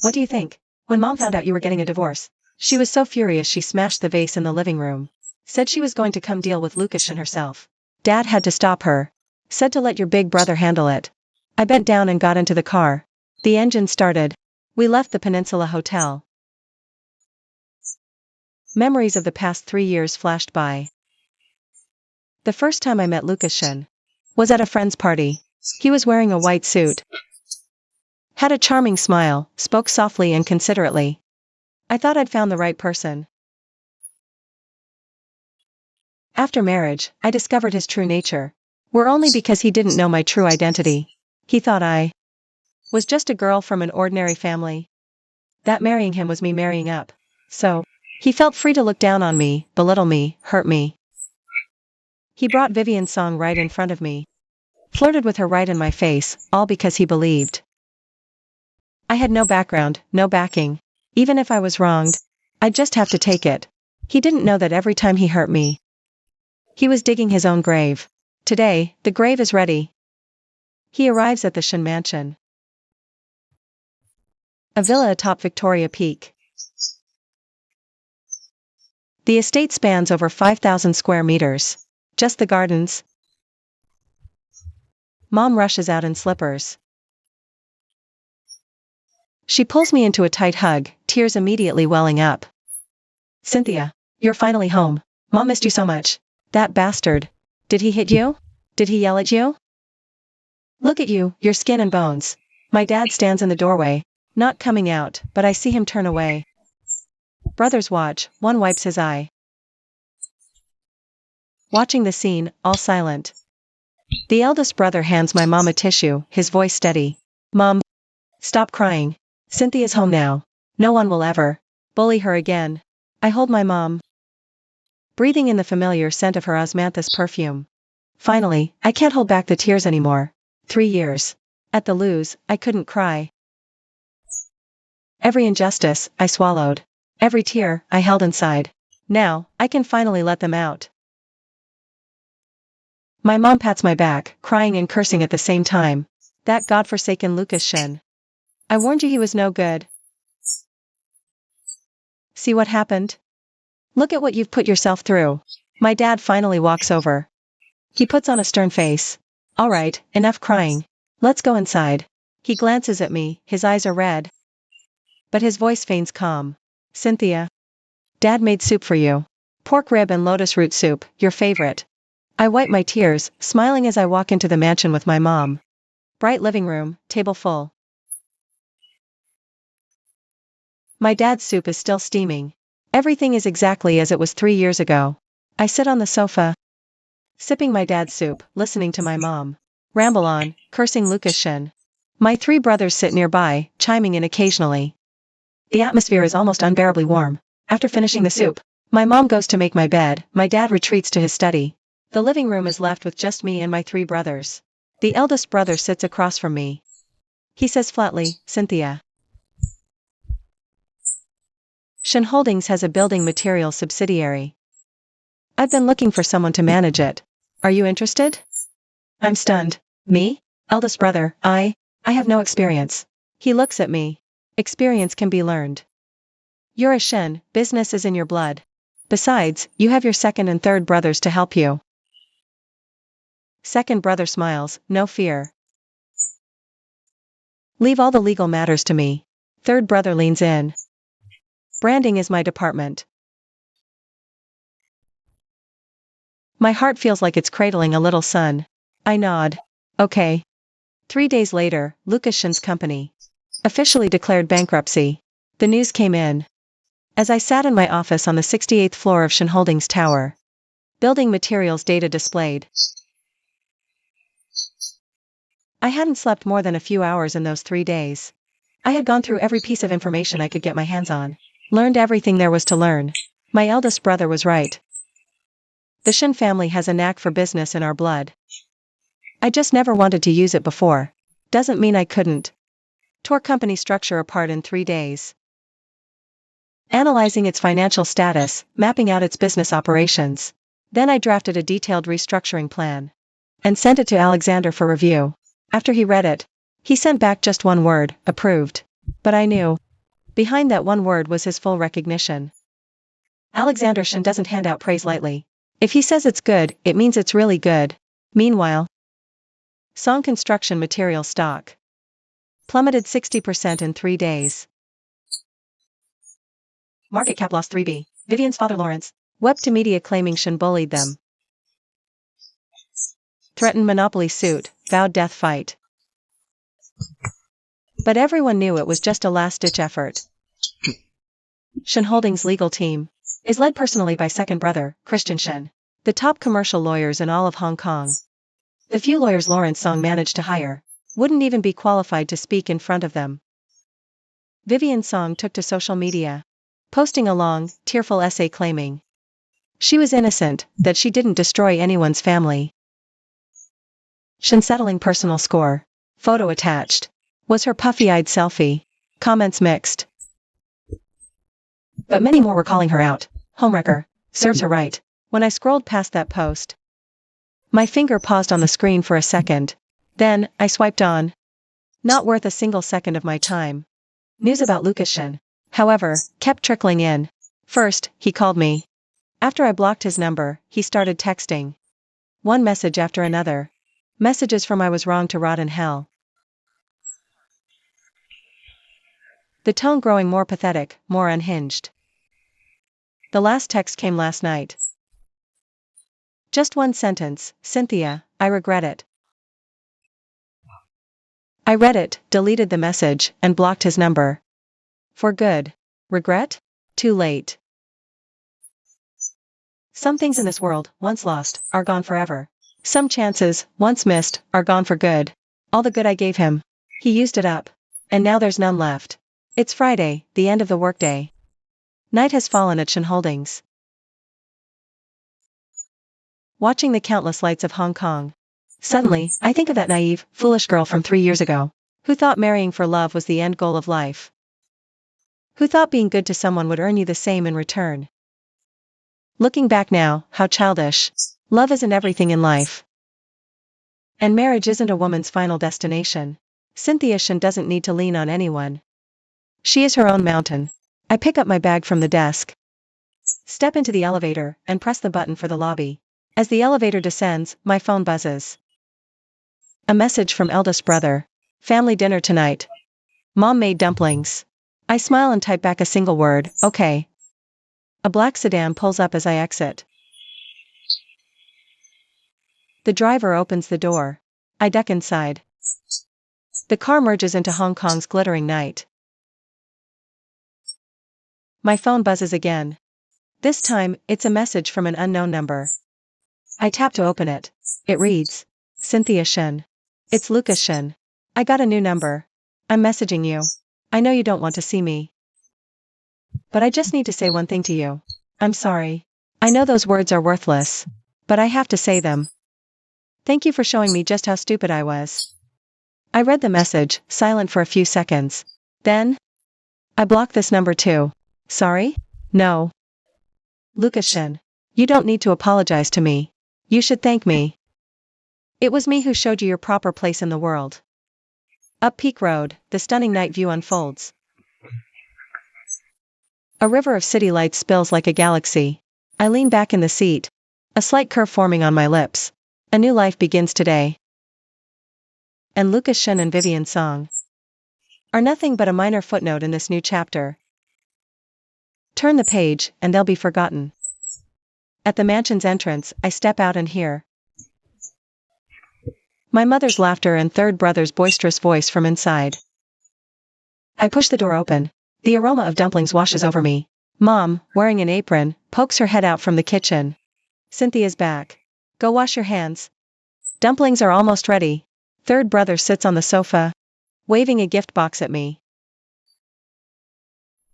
What do you think? When Mom found out you were getting a divorce, she was so furious she smashed the vase in the living room. Said she was going to come deal with Lukashen herself. Dad had to stop her. Said to let your big brother handle it. I bent down and got into the car. The engine started. We left the Peninsula Hotel. Memories of the past 3 years flashed by. The first time I met Lukashen was at a friend's party. He was wearing a white suit, had a charming smile, spoke softly and considerately. I thought I'd found the right person. After marriage, I discovered his true nature. Were only because he didn't know my true identity. He thought I was just a girl from an ordinary family. That marrying him was me marrying up. So, he felt free to look down on me, belittle me, hurt me. He brought Vivian's Song right in front of me. Flirted with her right in my face, all because he believed. I had no background, no backing. Even if I was wronged, I'd just have to take it. He didn't know that every time he hurt me, he was digging his own grave. Today, the grave is ready. He arrives at the Shin mansion. A villa atop Victoria Peak. The estate spans over 5,000 square meters. Just the gardens. Mom rushes out in slippers. She pulls me into a tight hug, tears immediately welling up. Cynthia, you're finally home. Mom missed you so much. That bastard. Did he hit you? Did he yell at you? Look at you, your skin and bones. My dad stands in the doorway, not coming out, but I see him turn away. Brothers watch, one wipes his eye. Watching the scene, all silent. The eldest brother hands my mom a tissue, his voice steady. Mom, stop crying. Cynthia's home now. No one will ever bully her again. I hold my mom, breathing in the familiar scent of her osmanthus perfume. Finally, I can't hold back the tears anymore. 3 years. At the lose, I couldn't cry. Every injustice, I swallowed. Every tear, I held inside. Now, I can finally let them out. My mom pats my back, crying and cursing at the same time. That godforsaken Lucas Shin. I warned you he was no good. See what happened? Look at what you've put yourself through. My dad finally walks over. He puts on a stern face. All right, enough crying. Let's go inside. He glances at me, his eyes are red. But his voice feigns calm. Cynthia. Dad made soup for you. Pork rib and lotus root soup, your favorite. I wipe my tears, smiling as I walk into the mansion with my mom. Bright living room, table full. My dad's soup is still steaming. Everything is exactly as it was 3 years ago. I sit on the sofa, sipping my dad's soup, listening to my mom ramble on, cursing Lucas Shin. My 3 brothers sit nearby, chiming in occasionally. The atmosphere is almost unbearably warm. After finishing the soup, my mom goes to make my bed, my dad retreats to his study. The living room is left with just me and my 3 brothers. The eldest brother sits across from me. He says flatly, Cynthia. Shin Holdings has a building materials subsidiary. I've been looking for someone to manage it. Are you interested? I'm stunned. Me? Eldest brother, I have no experience. He looks at me. Experience can be learned. You're a Shin, business is in your blood. Besides, you have your second and third brothers to help you. Second brother smiles, no fear. Leave all the legal matters to me. Third brother leans in. Branding is my department. My heart feels like it's cradling a little son. I nod. Okay. 3 days later, Lucas Shin's company officially declared bankruptcy. The news came in. As I sat in my office on the 68th floor of Shin Holdings Tower. Building materials data displayed. I hadn't slept more than a few hours in those 3 days. I had gone through every piece of information I could get my hands on. Learned everything there was to learn. My eldest brother was right. The Shin family has a knack for business in our blood. I just never wanted to use it before. Doesn't mean I couldn't. Tore company structure apart in 3 days. Analyzing its financial status, mapping out its business operations. Then I drafted a detailed restructuring plan. And sent it to Alexander for review. After he read it, he sent back just one word, approved. But I knew. Behind that one word was his full recognition. Alexander Shin doesn't hand out praise lightly. If he says it's good, it means it's really good. Meanwhile, Song construction material stock plummeted 60% in 3 days. Market cap lost 3B. Vivian's father Lawrence wept to media claiming Shin bullied them. Threatened monopoly suit, vowed death fight. But everyone knew it was just a last-ditch effort. Shin Holdings' legal team is led personally by second brother, Christian Shin, the top commercial lawyers in all of Hong Kong. The few lawyers Lawrence Song managed to hire wouldn't even be qualified to speak in front of them. Vivian Song took to social media, posting a long, tearful essay claiming she was innocent, that she didn't destroy anyone's family. Shin settling personal score. Photo attached. Was her puffy-eyed selfie. Comments mixed. But many more were calling her out. Homewrecker. Serves her right. When I scrolled past that post, My finger paused on the screen for a second. Then, I swiped on. Not worth a single second of my time. News about Lukashin, however, kept trickling in. First, he called me. After I blocked his number, he started texting. One message after another. Messages from I was wrong to rot in hell. The tone growing more pathetic, more unhinged. The last text came last night. Just one sentence, Cynthia, I regret it. I read it, deleted the message, and blocked his number. For good. Regret? Too late. Some things in this world, once lost, are gone forever. Some chances, once missed, are gone for good. All the good I gave him. He used it up. And now there's none left. It's Friday, the end of the workday. Night has fallen at Shin Holdings. Watching the countless lights of Hong Kong. Suddenly, I think of that naive, foolish girl from 3 years ago, who thought marrying for love was the end goal of life. Who thought being good to someone would earn you the same in return. Looking back now, how childish. Love isn't everything in life. And marriage isn't a woman's final destination. Cynthia Shin doesn't need to lean on anyone. She is her own mountain. I pick up my bag from the desk. Step into the elevator, and press the button for the lobby. As the elevator descends, my phone buzzes. A message from eldest brother. Family dinner tonight. Mom made dumplings. I smile and type back a single word, okay. A black sedan pulls up as I exit. The driver opens the door. I duck inside. The car merges into Hong Kong's glittering night. My phone buzzes again. This time, it's a message from an unknown number. I tap to open it. It reads, Cynthia Shin. It's Lucas Shin. I got a new number. I'm messaging you. I know you don't want to see me. But I just need to say one thing to you. I'm sorry. I know those words are worthless. But I have to say them. Thank you for showing me just how stupid I was. I read the message, silent for a few seconds. Then, I blocked this number too. Sorry? No. Lucas Shin. You don't need to apologize to me. You should thank me. It was me who showed you your proper place in the world. Up Peak Road, the stunning night view unfolds. A river of city lights spills like a galaxy. I lean back in the seat. A slight curve forming on my lips. A new life begins today. And Lucas Shin and Vivian's song are nothing but a minor footnote in this new chapter. Turn the page, and they'll be forgotten. At the mansion's entrance, I step out and hear my mother's laughter and third brother's boisterous voice from inside. I push the door open. The aroma of dumplings washes over me. Mom, wearing an apron, pokes her head out from the kitchen. Cynthia's back. Go wash your hands. Dumplings are almost ready. Third brother sits on the sofa, waving a gift box at me.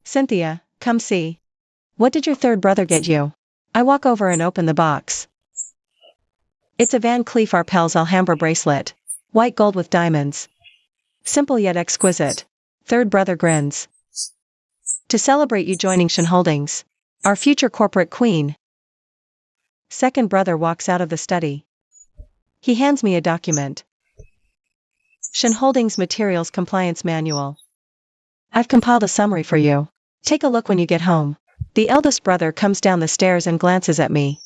Cynthia, come see. What did your third brother get you? I walk over and open the box. It's a Van Cleef Arpels Alhambra bracelet. White gold with diamonds. Simple yet exquisite. Third brother grins. To celebrate you joining Shin Holdings. Our future corporate queen. Second brother walks out of the study. He hands me a document. Shin Holdings Materials Compliance Manual. I've compiled a summary for you. Take a look when you get home. The eldest brother comes down the stairs and glances at me.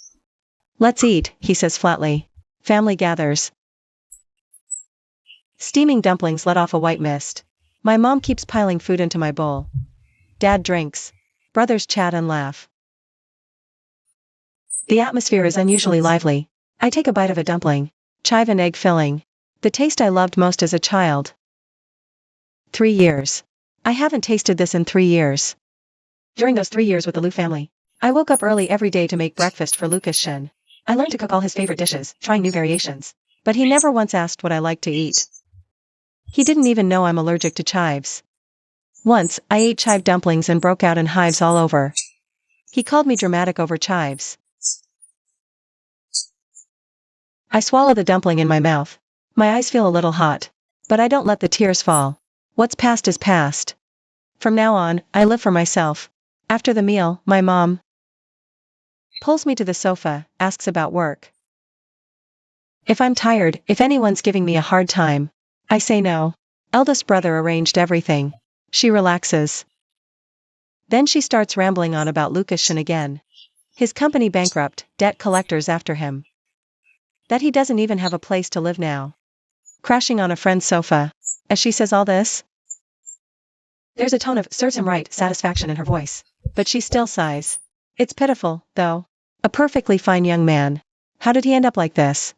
Let's eat, he says flatly. Family gathers. Steaming dumplings let off a white mist. My mom keeps piling food into my bowl. Dad drinks. Brothers chat and laugh. The atmosphere is unusually lively. I take a bite of a dumpling. Chive and egg filling. The taste I loved most as a child. 3 years. I haven't tasted this in 3 years. During those 3 years with the Liu family, I woke up early every day to make breakfast for Lucas Shin. I learned to cook all his favorite dishes, trying new variations. But he never once asked what I liked to eat. He didn't even know I'm allergic to chives. Once, I ate chive dumplings and broke out in hives all over. He called me dramatic over chives. I swallow the dumpling in my mouth. My eyes feel a little hot. But I don't let the tears fall. What's past is past. From now on, I live for myself. After the meal, my mom pulls me to the sofa, asks about work. If I'm tired, if anyone's giving me a hard time, I say no. Eldest brother arranged everything. She relaxes. Then she starts rambling on about Lucashan again. His company bankrupt, debt collectors after him. That he doesn't even have a place to live now. Crashing on a friend's sofa. As she says all this, there's a tone of serves him right satisfaction in her voice. But she still sighs. It's pitiful, though. A perfectly fine young man. How did he end up like this?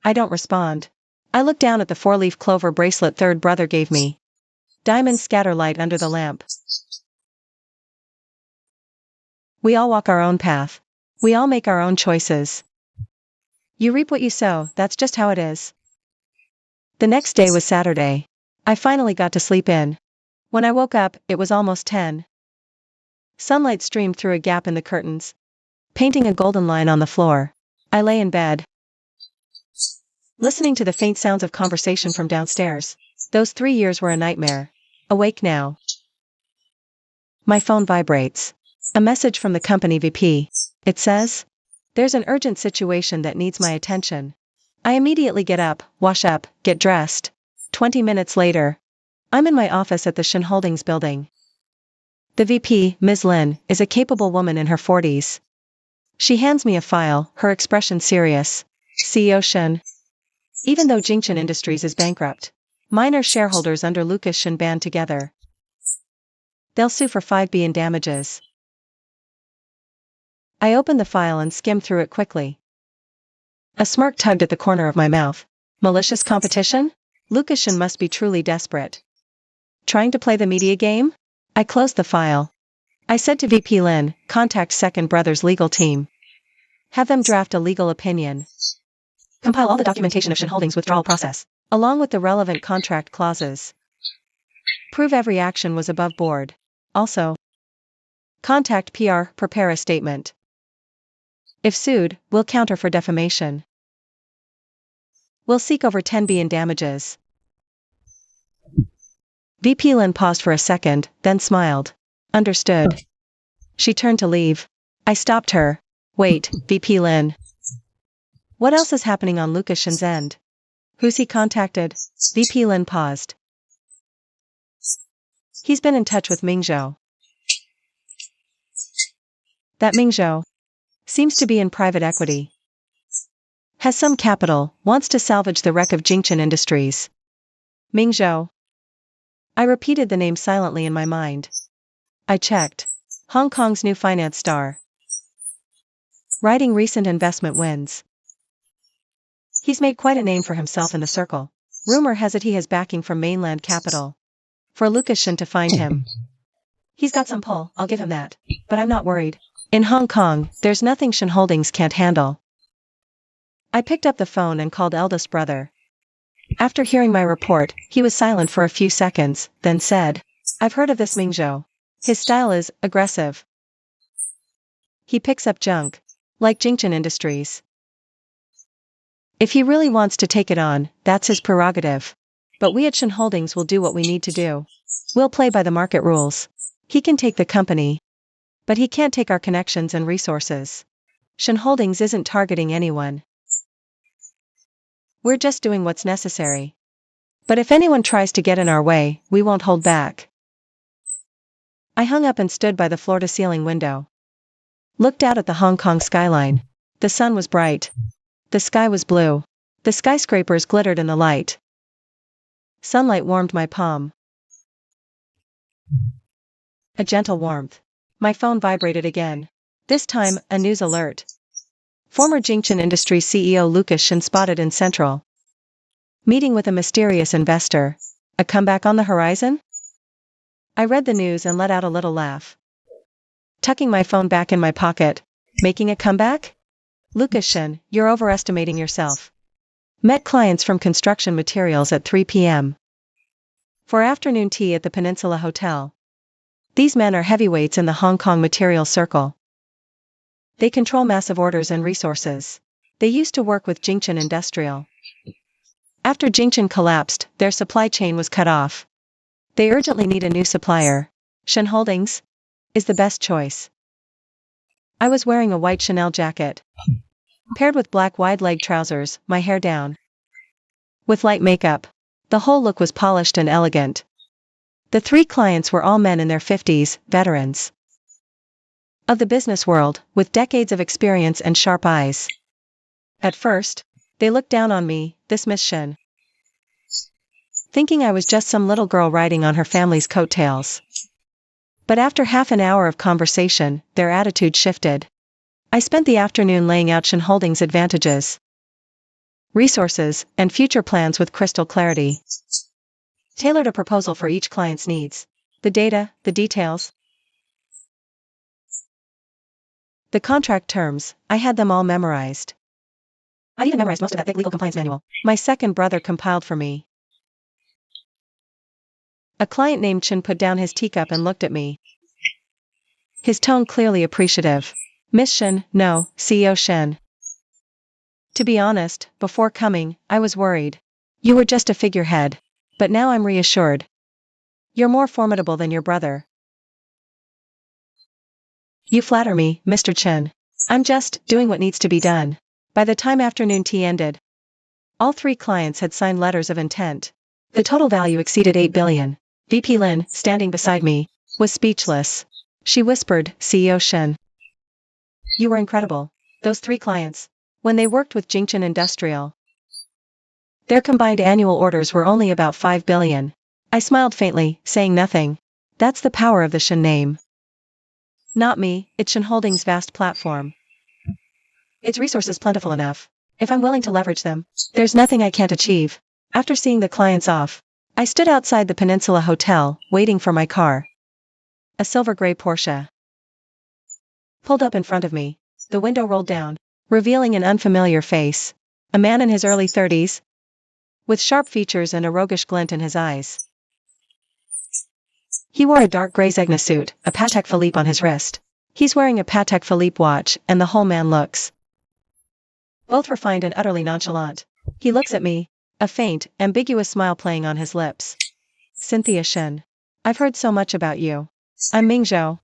I don't respond. I look down at the 4-leaf clover bracelet third brother gave me. Diamonds scatter light under the lamp. We all walk our own path. We all make our own choices. You reap what you sow, that's just how it is. The next day was Saturday. I finally got to sleep in. When I woke up, it was almost 10. Sunlight streamed through a gap in the curtains, painting a golden line on the floor. I lay in bed, listening to the faint sounds of conversation from downstairs. Those 3 years were a nightmare. Awake now. My phone vibrates. A message from the company VP. It says, "There's an urgent situation that needs my attention." I immediately get up, wash up, get dressed. 20 minutes later, I'm in my office at the Shin Holdings building. The VP, Ms. Lin, is a capable woman in her 40s. She hands me a file, her expression serious. CEO Shin. Even though Jingchen Industries is bankrupt, minor shareholders under Lucas Shin band together. They'll sue for 5 billion damages. I opened the file and skimmed through it quickly. A smirk tugged at the corner of my mouth. Malicious competition? Lucashin must be truly desperate. Trying to play the media game? I closed the file. I said to VP Lin, contact second brother's legal team. Have them draft a legal opinion. Compile all the documentation of Shin Holdings' withdrawal process, along with the relevant contract clauses. Prove every action was above board. Also, contact PR, prepare a statement. If sued, we'll counter for defamation. We'll seek over 10 billion damages. VP Lin paused for a second, then smiled. Understood. She turned to leave. I stopped her. Wait, VP Lin. What else is happening on Lucashin's end? Who's he contacted? VP Lin paused. He's been in touch with Mingzhou. That Mingzhou seems to be in private equity. Has some capital, wants to salvage the wreck of Jingchen Industries. Mingzhou. I repeated the name silently in my mind. I checked. Hong Kong's new finance star. Riding recent investment wins. He's made quite a name for himself in the circle. Rumor has it he has backing from mainland capital. For Lucashin to find him. He's got some pull, I'll give him that. But I'm not worried. In Hong Kong, there's nothing Shin Holdings can't handle. I picked up the phone and called eldest brother. After hearing my report, he was silent for a few seconds, then said, I've heard of this Mingzhou. His style is aggressive. He picks up junk. Like Jingchen Industries. If he really wants to take it on, that's his prerogative. But we at Shin Holdings will do what we need to do. We'll play by the market rules. He can take the company. But he can't take our connections and resources. Shin Holdings isn't targeting anyone. We're just doing what's necessary. But if anyone tries to get in our way, we won't hold back. I hung up and stood by the floor-to-ceiling window. Looked out at the Hong Kong skyline. The sun was bright. The sky was blue. The skyscrapers glittered in the light. Sunlight warmed my palm. A gentle warmth. My phone vibrated again. This time, a news alert. Former Jingchen Industries CEO Lucas Shin spotted in Central. Meeting with a mysterious investor. A comeback on the horizon? I read the news and let out a little laugh. Tucking my phone back in my pocket. Making a comeback? Lucas Shin, you're overestimating yourself. Met clients from construction materials at 3 p.m. for afternoon tea at the Peninsula Hotel. These men are heavyweights in the Hong Kong material circle. They control massive orders and resources. They used to work with Jingchen Industrial. After Jingchen collapsed, their supply chain was cut off. They urgently need a new supplier. Shin Holdings is the best choice. I was wearing a white Chanel jacket. paired with black wide-leg trousers, my hair down. With light makeup. The whole look was polished and elegant. The 3 clients were all men in their 50s, veterans of the business world, with decades of experience and sharp eyes. At first, they looked down on me, this Miss Shen, thinking I was just some little girl riding on her family's coattails. But after half an hour of conversation, their attitude shifted. I spent the afternoon laying out Shen Holdings' advantages, resources, and future plans with crystal clarity. Tailored a proposal for each client's needs. The data, the details, the contract terms, I had them all memorized. I even memorized most of that thick legal compliance manual my second brother compiled for me. A client named Chen put down his teacup and looked at me, his tone clearly appreciative. Miss Shen, no, CEO Shen. To be honest, before coming, I was worried. You were just a figurehead. But now I'm reassured. You're more formidable than your brother. You flatter me, Mr. Chen. I'm just doing what needs to be done. By the time afternoon tea ended, all 3 clients had signed letters of intent. The total value exceeded 8 billion. VP Lin, standing beside me, was speechless. She whispered, CEO Shen. You were incredible. Those 3 clients, when they worked with Jingchen Industrial, their combined annual orders were only about 5 billion. I smiled faintly, saying nothing. That's the power of the Shen name. Not me, it's Shen Holdings' vast platform. Its resources plentiful enough. If I'm willing to leverage them, there's nothing I can't achieve. After seeing the clients off, I stood outside the Peninsula Hotel, waiting for my car. A silver-gray Porsche pulled up in front of me. The window rolled down, revealing an unfamiliar face. A man in his early 30s, with sharp features and a roguish glint in his eyes. He wore a dark gray Zegna suit, a Patek Philippe on his wrist. He's wearing a Patek Philippe watch, and the whole man looks both refined and utterly nonchalant. He looks at me, a faint, ambiguous smile playing on his lips. Cynthia Shen. I've heard so much about you. I'm Ming Zhou.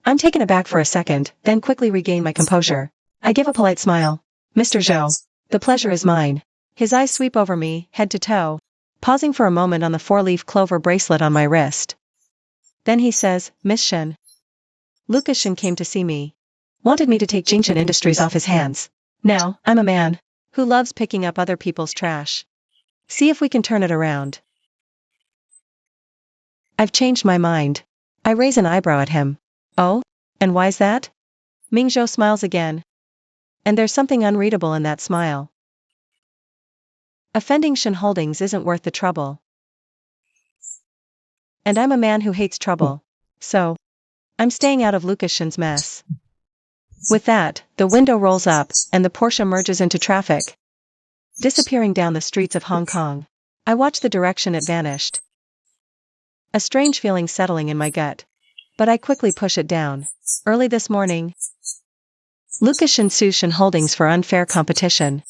I'm taken aback for a second, then quickly regain my composure. I give a polite smile. Mr. Zhou. The pleasure is mine. His eyes sweep over me, head to toe, pausing for a moment on the 4-leaf clover bracelet on my wrist. Then he says, Miss Shen. Lucas Shen came to see me. Wanted me to take Jingchen Industries off his hands. Now, I'm a man who loves picking up other people's trash. See if we can turn it around. I've changed my mind. I raise an eyebrow at him. Oh? And why's that? Ming Zhou smiles again. And there's something unreadable in that smile. Offending Shen Holdings isn't worth the trouble. And I'm a man who hates trouble. So, I'm staying out of Lucas Shen's mess. With that, the window rolls up, and the Porsche merges into traffic, disappearing down the streets of Hong Kong. I watch the direction it vanished. A strange feeling settling in my gut. But I quickly push it down. Early this morning, Lucas Shen sues Shen Holdings for unfair competition.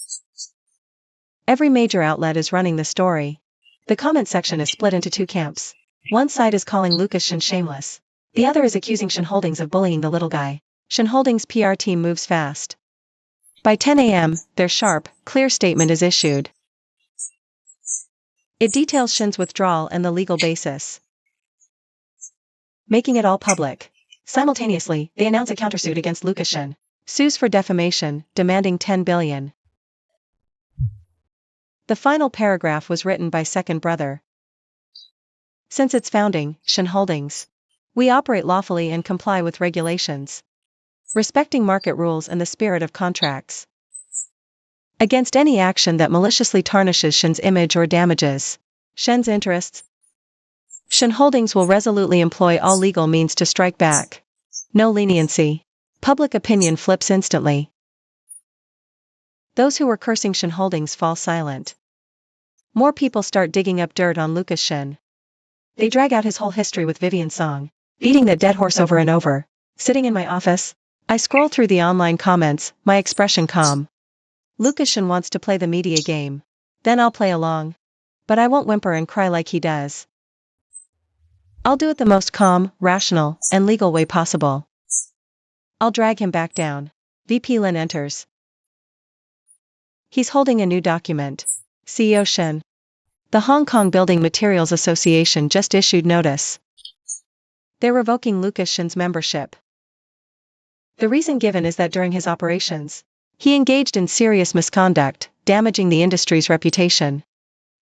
Every major outlet is running the story. The comment section is split into 2 camps. One side is calling Lucas Shen shameless. The other is accusing Shen Holdings of bullying the little guy. Shen Holdings' PR team moves fast. By 10 a.m., their sharp, clear statement is issued. It details Shen's withdrawal and the legal basis, making it all public. Simultaneously, they announce a countersuit against Lucas Shen. Sues for defamation, demanding 10 billion. The final paragraph was written by second brother. Since its founding, Shen Holdings, we operate lawfully and comply with regulations, respecting market rules and the spirit of contracts. Against any action that maliciously tarnishes Shen's image or damages Shen's interests, Shen Holdings will resolutely employ all legal means to strike back. No leniency. Public opinion flips instantly. Those who were cursing Shen Holdings fall silent. More people start digging up dirt on Lucas Shen. They drag out his whole history with Vivian Song, beating that dead horse over and over. Sitting in my office, I scroll through the online comments, my expression calm. Lucas Shen wants to play the media game. Then I'll play along. But I won't whimper and cry like he does. I'll do it the most calm, rational, and legal way possible. I'll drag him back down. VP Lin enters. He's holding a new document. CEO Shen. The Hong Kong Building Materials Association just issued notice. They're revoking Lucas Shen's membership. The reason given is that during his operations, he engaged in serious misconduct, damaging the industry's reputation.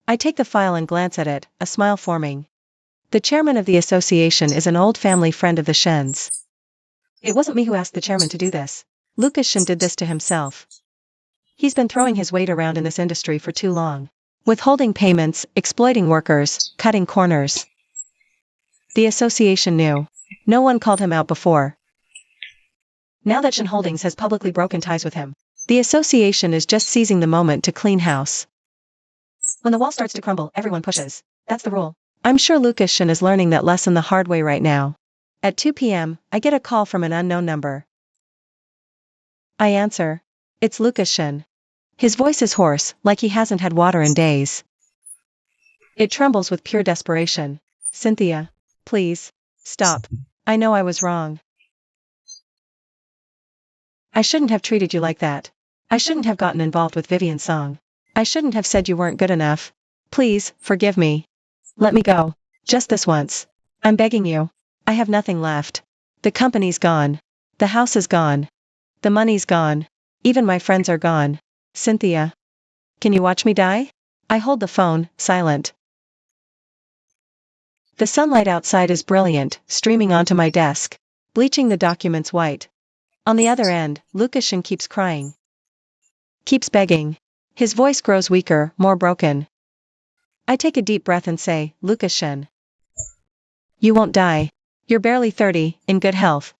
I take the file and glance at it, a smile forming. The chairman of the association is an old family friend of the Shens. It wasn't me who asked the chairman to do this. Lucas Shen did this to himself. He's been throwing his weight around in this industry for too long. Withholding payments, exploiting workers, cutting corners. The association knew. No one called him out before. Now that Shen Holdings has publicly broken ties with him, the association is just seizing the moment to clean house. When the wall starts to crumble, everyone pushes. That's the rule. I'm sure Lucas Shen is learning that lesson the hard way right now. At 2 p.m., I get a call from an unknown number. I answer. It's Lucas Shen. His voice is hoarse, like he hasn't had water in days. It trembles with pure desperation. Cynthia. Please. Stop. I know I was wrong. I shouldn't have treated you like that. I shouldn't have gotten involved with Vivian's song. I shouldn't have said you weren't good enough. Please, forgive me. Let me go. Just this once. I'm begging you. I have nothing left. The company's gone. The house is gone. The money's gone. Even my friends are gone. Cynthia. Can you watch me die? I hold the phone, silent. The sunlight outside is brilliant, streaming onto my desk, bleaching the documents white. On the other end, Lucas Shen keeps crying. Keeps begging. His voice grows weaker, more broken. I take a deep breath and say, Lucas Shen. You won't die. You're barely 30, in good health.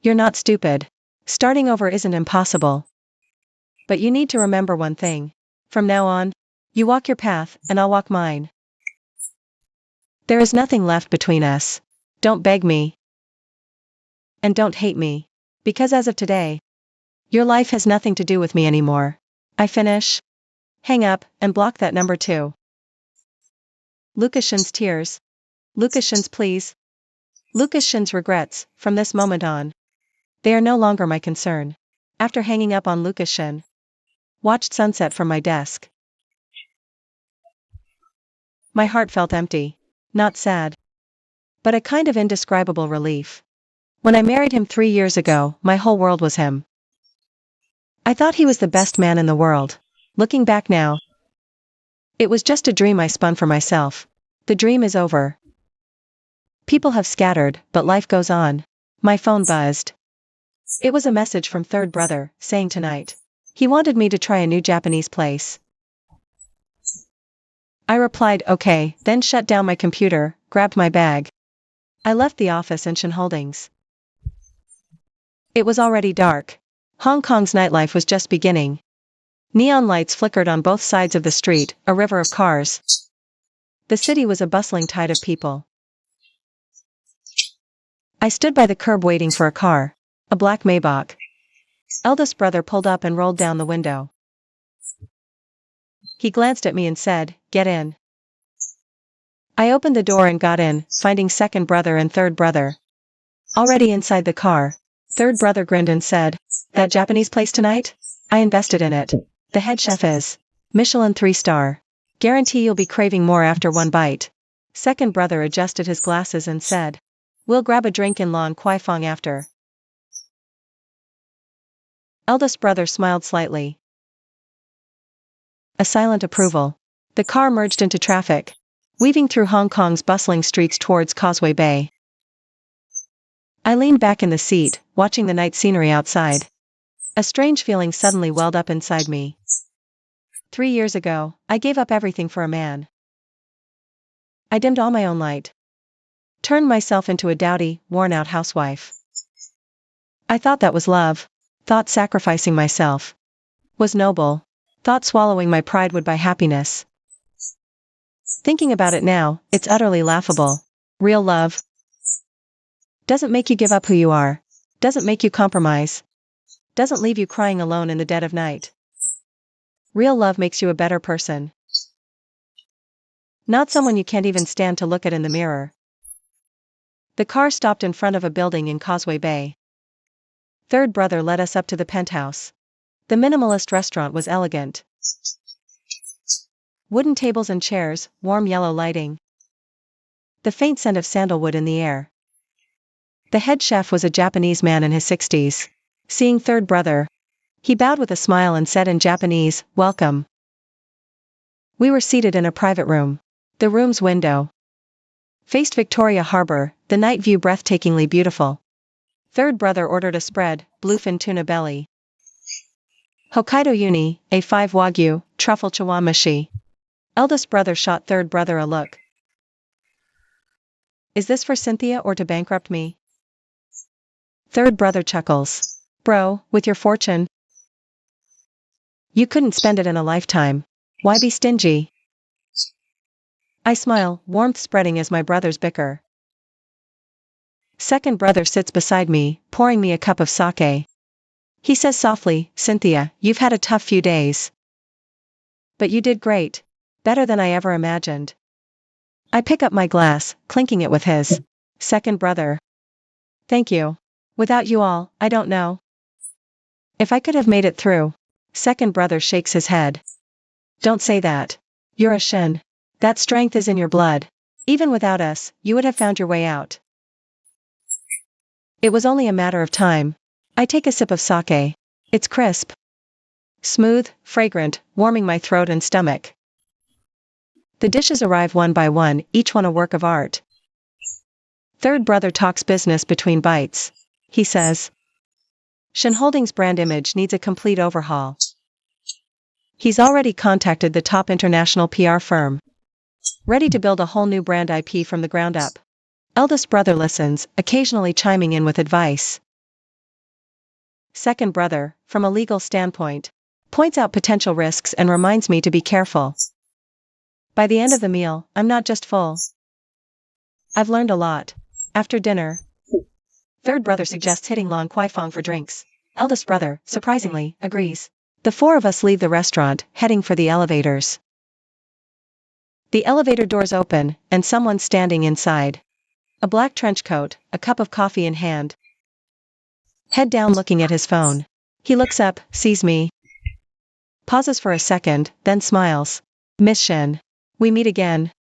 You're not stupid. Starting over isn't impossible. But you need to remember one thing. From now on, you walk your path, and I'll walk mine. There is nothing left between us. Don't beg me. And don't hate me. Because as of today, your life has nothing to do with me anymore. I finish. Hang up, and block that number too. Lucas Shen's tears. Lucas Shen's pleas. Lucas Shen's regrets, from this moment on. They are no longer my concern. After hanging up on Lucas Shen, watched sunset from my desk. My heart felt empty. Not sad. But a kind of indescribable relief. When I married him 3 years ago, my whole world was him. I thought he was the best man in the world. Looking back now, it was just a dream I spun for myself. The dream is over. People have scattered, but life goes on. My phone buzzed. It was a message from third brother, saying tonight. He wanted me to try a new Japanese place. I replied, okay, then shut down my computer, grabbed my bag. I left the office in Shen Holdings. It was already dark. Hong Kong's nightlife was just beginning. Neon lights flickered on both sides of the street, a river of cars. The city was a bustling tide of people. I stood by the curb waiting for a car. A black Maybach. Eldest brother pulled up and rolled down the window. He glanced at me and said, get in. I opened the door and got in, finding second brother and third brother. Already inside the car, third brother grinned and said, that Japanese place tonight? I invested in it. The head chef is Michelin 3-star. Guarantee you'll be craving more after one bite. Second brother adjusted his glasses and said, we'll grab a drink in Lan Kwai Fong after. Eldest brother smiled slightly. A silent approval. The car merged into traffic, weaving through Hong Kong's bustling streets towards Causeway Bay. I leaned back in the seat, watching the night scenery outside. A strange feeling suddenly welled up inside me. 3 years ago, I gave up everything for a man. I dimmed all my own light. Turned myself into a dowdy, worn-out housewife. I thought that was love. Thought sacrificing myself was noble. Thought swallowing my pride would buy happiness. Thinking about it now, it's utterly laughable. Real love doesn't make you give up who you are. Doesn't make you compromise. Doesn't leave you crying alone in the dead of night. Real love makes you a better person. Not someone you can't even stand to look at in the mirror. The car stopped in front of a building in Causeway Bay. Third brother led us up to the penthouse. The minimalist restaurant was elegant. Wooden tables and chairs, warm yellow lighting. The faint scent of sandalwood in the air. The head chef was a Japanese man in his 60s. Seeing third brother, he bowed with a smile and said in Japanese, "Welcome." We were seated in a private room. The room's window faced Victoria Harbor, the night view breathtakingly beautiful. Third brother ordered a spread, bluefin tuna belly, Hokkaido uni, A5 wagyu, truffle chawanmushi. Eldest brother shot third brother a look. Is this for Cynthia or to bankrupt me? Third brother chuckles. Bro, with your fortune, you couldn't spend it in a lifetime. Why be stingy? I smile, warmth spreading as my brothers bicker. Second brother sits beside me, pouring me a cup of sake. He says softly, "Cynthia, you've had a tough few days. But you did great. Better than I ever imagined." I pick up my glass, clinking it with his. Second brother. Thank you. Without you all, I don't know if I could have made it through. Second brother shakes his head. Don't say that. You're a shin. That strength is in your blood. Even without us, you would have found your way out. It was only a matter of time. I take a sip of sake. It's crisp, smooth, fragrant, warming my throat and stomach. The dishes arrive one by one, each one a work of art. Third brother talks business between bites. He says, Shin Holdings' brand image needs a complete overhaul. He's already contacted the top international PR firm, ready to build a whole new brand IP from the ground up. Eldest brother listens, occasionally chiming in with advice. Second brother, from a legal standpoint, points out potential risks and reminds me to be careful. By the end of the meal, I'm not just full. I've learned a lot. After dinner, third brother suggests hitting Lan Kwai Fong for drinks. Eldest brother, surprisingly, agrees. The four of us leave the restaurant, heading for the elevators. The elevator doors open, and someone's standing inside. A black trench coat, a cup of coffee in hand. Head down looking at his phone. He looks up, sees me. Pauses for a second, then smiles. Miss Shen. We meet again.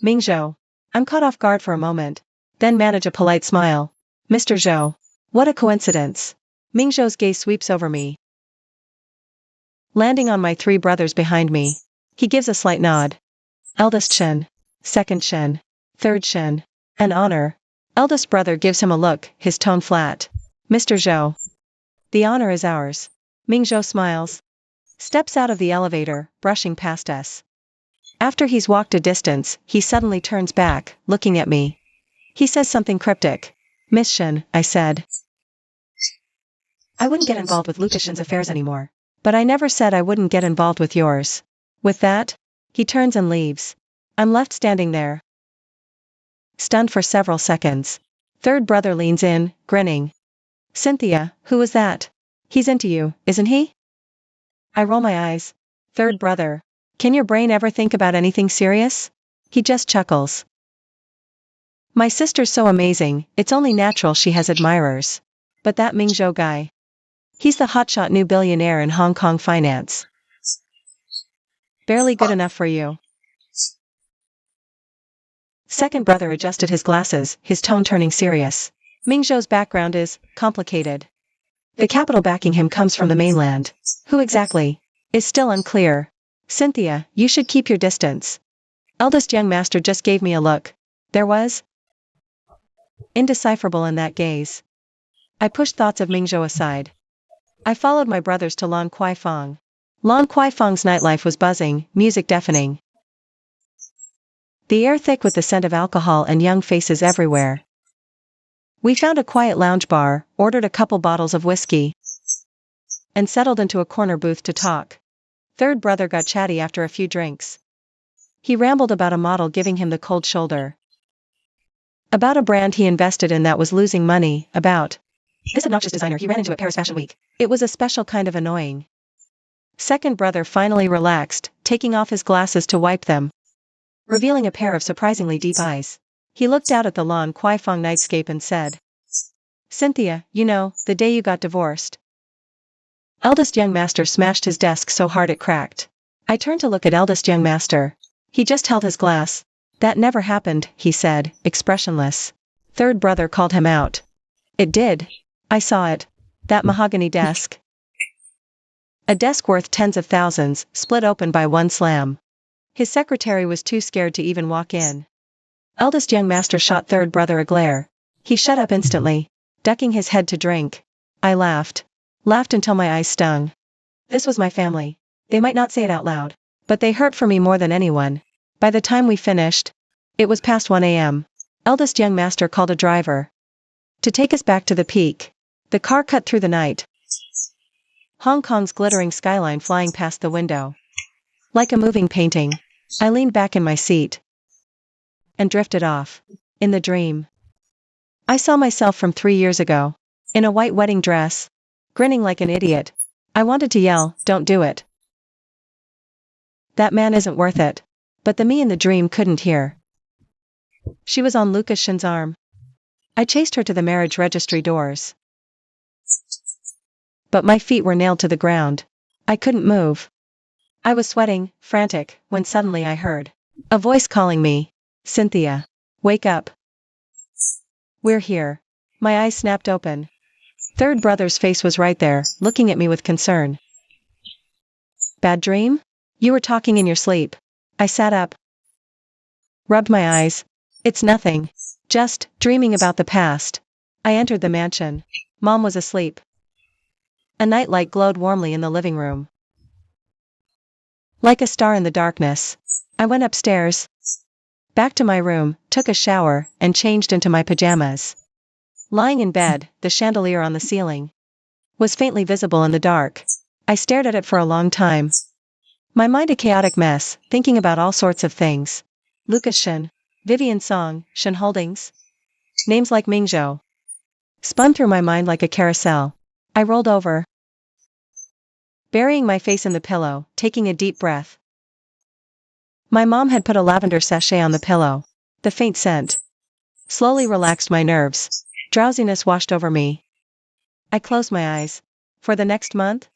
Ming Zhou. I'm caught off guard for a moment, then manage a polite smile. Mr. Zhou. What a coincidence. Ming Zhou's gaze sweeps over me, landing on my three brothers behind me. He gives a slight nod. Eldest Shen. Second Shen. Third Shen. An honor. Eldest brother gives him a look, his tone flat. Mr. Zhou. The honor is ours. Ming Zhou smiles. Steps out of the elevator, brushing past us. After he's walked a distance, he suddenly turns back, looking at me. He says something cryptic. Miss Shen, I said, I wouldn't get involved with Lucas Shen's affairs anymore. But I never said I wouldn't get involved with yours. With that, he turns and leaves. I'm left standing there, stunned for several seconds. Third brother leans in, grinning. Cynthia, who was that? He's into you, isn't he? I roll my eyes. Third brother. Can your brain ever think about anything serious? He just chuckles. My sister's so amazing, it's only natural she has admirers. But that Ming Zhou guy. He's the hotshot new billionaire in Hong Kong finance. Barely good enough for you. Second brother adjusted his glasses, his tone turning serious. Ming Zhou's background is complicated. The capital backing him comes from the mainland. Who exactly is still unclear. Cynthia, you should keep your distance. Eldest young master just gave me a look. There was indecipherable in that gaze. I pushed thoughts of Ming Zhou aside. I followed my brothers to Lan Kwai Fong. Lan Kwai Fong's nightlife was buzzing, music deafening. The air thick with the scent of alcohol and young faces everywhere. We found a quiet lounge bar, ordered a couple bottles of whiskey, and settled into a corner booth to talk. Third brother got chatty after a few drinks. He rambled about a model giving him the cold shoulder. About a brand he invested in that was losing money, about this obnoxious designer he ran into at Paris Fashion Week. It was a special kind of annoying. Second brother finally relaxed, taking off his glasses to wipe them, revealing a pair of surprisingly deep eyes. He looked out at the Lan Kwai Fong nightscape and said, Cynthia, you know, the day you got divorced. Eldest young master smashed his desk so hard it cracked. I turned to look at eldest young master. He just held his glass. That never happened, he said, expressionless. Third brother called him out. It did. I saw it. That mahogany desk. A desk worth tens of thousands, split open by one slam. His secretary was too scared to even walk in. Eldest young master shot third brother a glare. He shut up instantly, ducking his head to drink. I laughed. Laughed until my eyes stung. This was my family. They might not say it out loud, but they hurt for me more than anyone. By the time we finished, it was past 1 a.m. Eldest young master called a driver to take us back to the peak. The car cut through the night. Hong Kong's glittering skyline flying past the window. Like a moving painting, I leaned back in my seat and drifted off. In the dream, I saw myself from 3 years ago, in a white wedding dress, grinning like an idiot. I wanted to yell, "Don't do it. That man isn't worth it." But the me in the dream couldn't hear. She was on Lucas Shin's arm. I chased her to the marriage registry doors. But my feet were nailed to the ground. I couldn't move. I was sweating, frantic, when suddenly I heard a voice calling me. Cynthia. Wake up. We're here. My eyes snapped open. Third brother's face was right there, looking at me with concern. Bad dream? You were talking in your sleep. I sat up. Rubbed my eyes. It's nothing. Just dreaming about the past. I entered the mansion. Mom was asleep. A nightlight glowed warmly in the living room. Like a star in the darkness. I went upstairs. Back to my room, took a shower, and changed into my pajamas. Lying in bed, the chandelier on the ceiling was faintly visible in the dark. I stared at it for a long time. My mind a chaotic mess, thinking about all sorts of things. Lucas Shin, Vivian Song, Shin Holdings. Names like Mingzhou spun through my mind like a carousel. I rolled over, burying my face in the pillow, taking a deep breath. My mom had put a lavender sachet on the pillow. The faint scent slowly relaxed my nerves. Drowsiness washed over me. I closed my eyes. For the next month,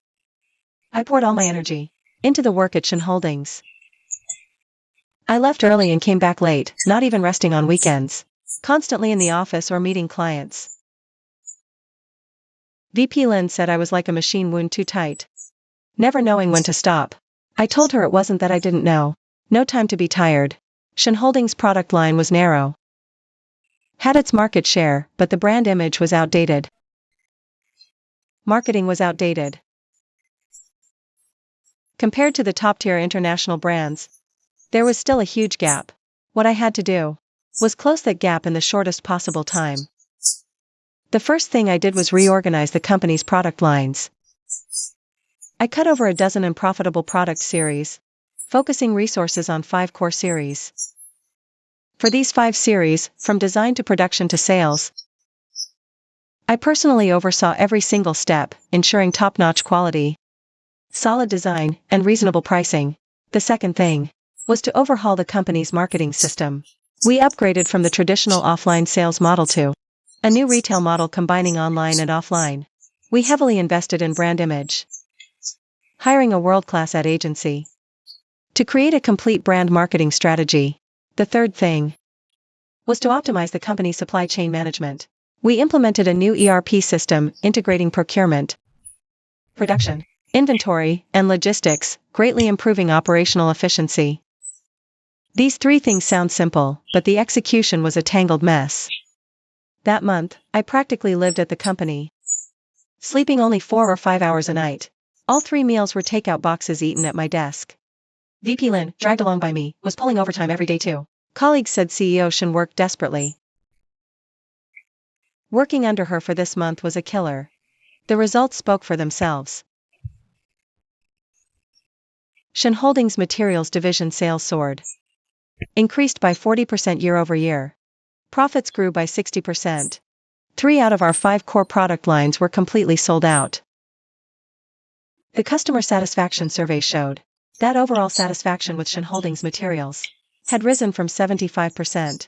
I poured all my energy into the work at Shin Holdings. I left early and came back late, not even resting on weekends. Constantly in the office or meeting clients. VP Lin said I was like a machine wound too tight, never knowing when to stop. I told her it wasn't that I didn't know. No time to be tired. Shin Holdings' product line was narrow. Had its market share, but the brand image was outdated. Marketing was outdated. Compared to the top-tier international brands, there was still a huge gap. What I had to do was close that gap in the shortest possible time. The first thing I did was reorganize the company's product lines. I cut over a dozen unprofitable product series, focusing resources on 5 core series. For these 5 series, from design to production to sales, I personally oversaw every single step, ensuring top-notch quality, solid design, and reasonable pricing. The second thing was to overhaul the company's marketing system. We upgraded from the traditional offline sales model to a new retail model combining online and offline. We heavily invested in brand image, hiring a world-class ad agency to create a complete brand marketing strategy. The third thing was to optimize the company's supply chain management. We implemented a new ERP system integrating procurement, production, inventory, and logistics, greatly improving operational efficiency. These 3 things sound simple, but the execution was a tangled mess. That month, I practically lived at the company, sleeping only 4 or 5 hours a night. All 3 meals were takeout boxes eaten at my desk. VP Lin, dragged along by me, was pulling overtime every day too. Colleagues said CEO Shin worked desperately. Working under her for this month was a killer. The results spoke for themselves. Shin Holdings Materials Division sales soared. Increased by 40% year-over-year. Profits grew by 60%. 3 out of our 5 core product lines were completely sold out. The customer satisfaction survey showed that overall satisfaction with Shin Holdings Materials had risen from 75%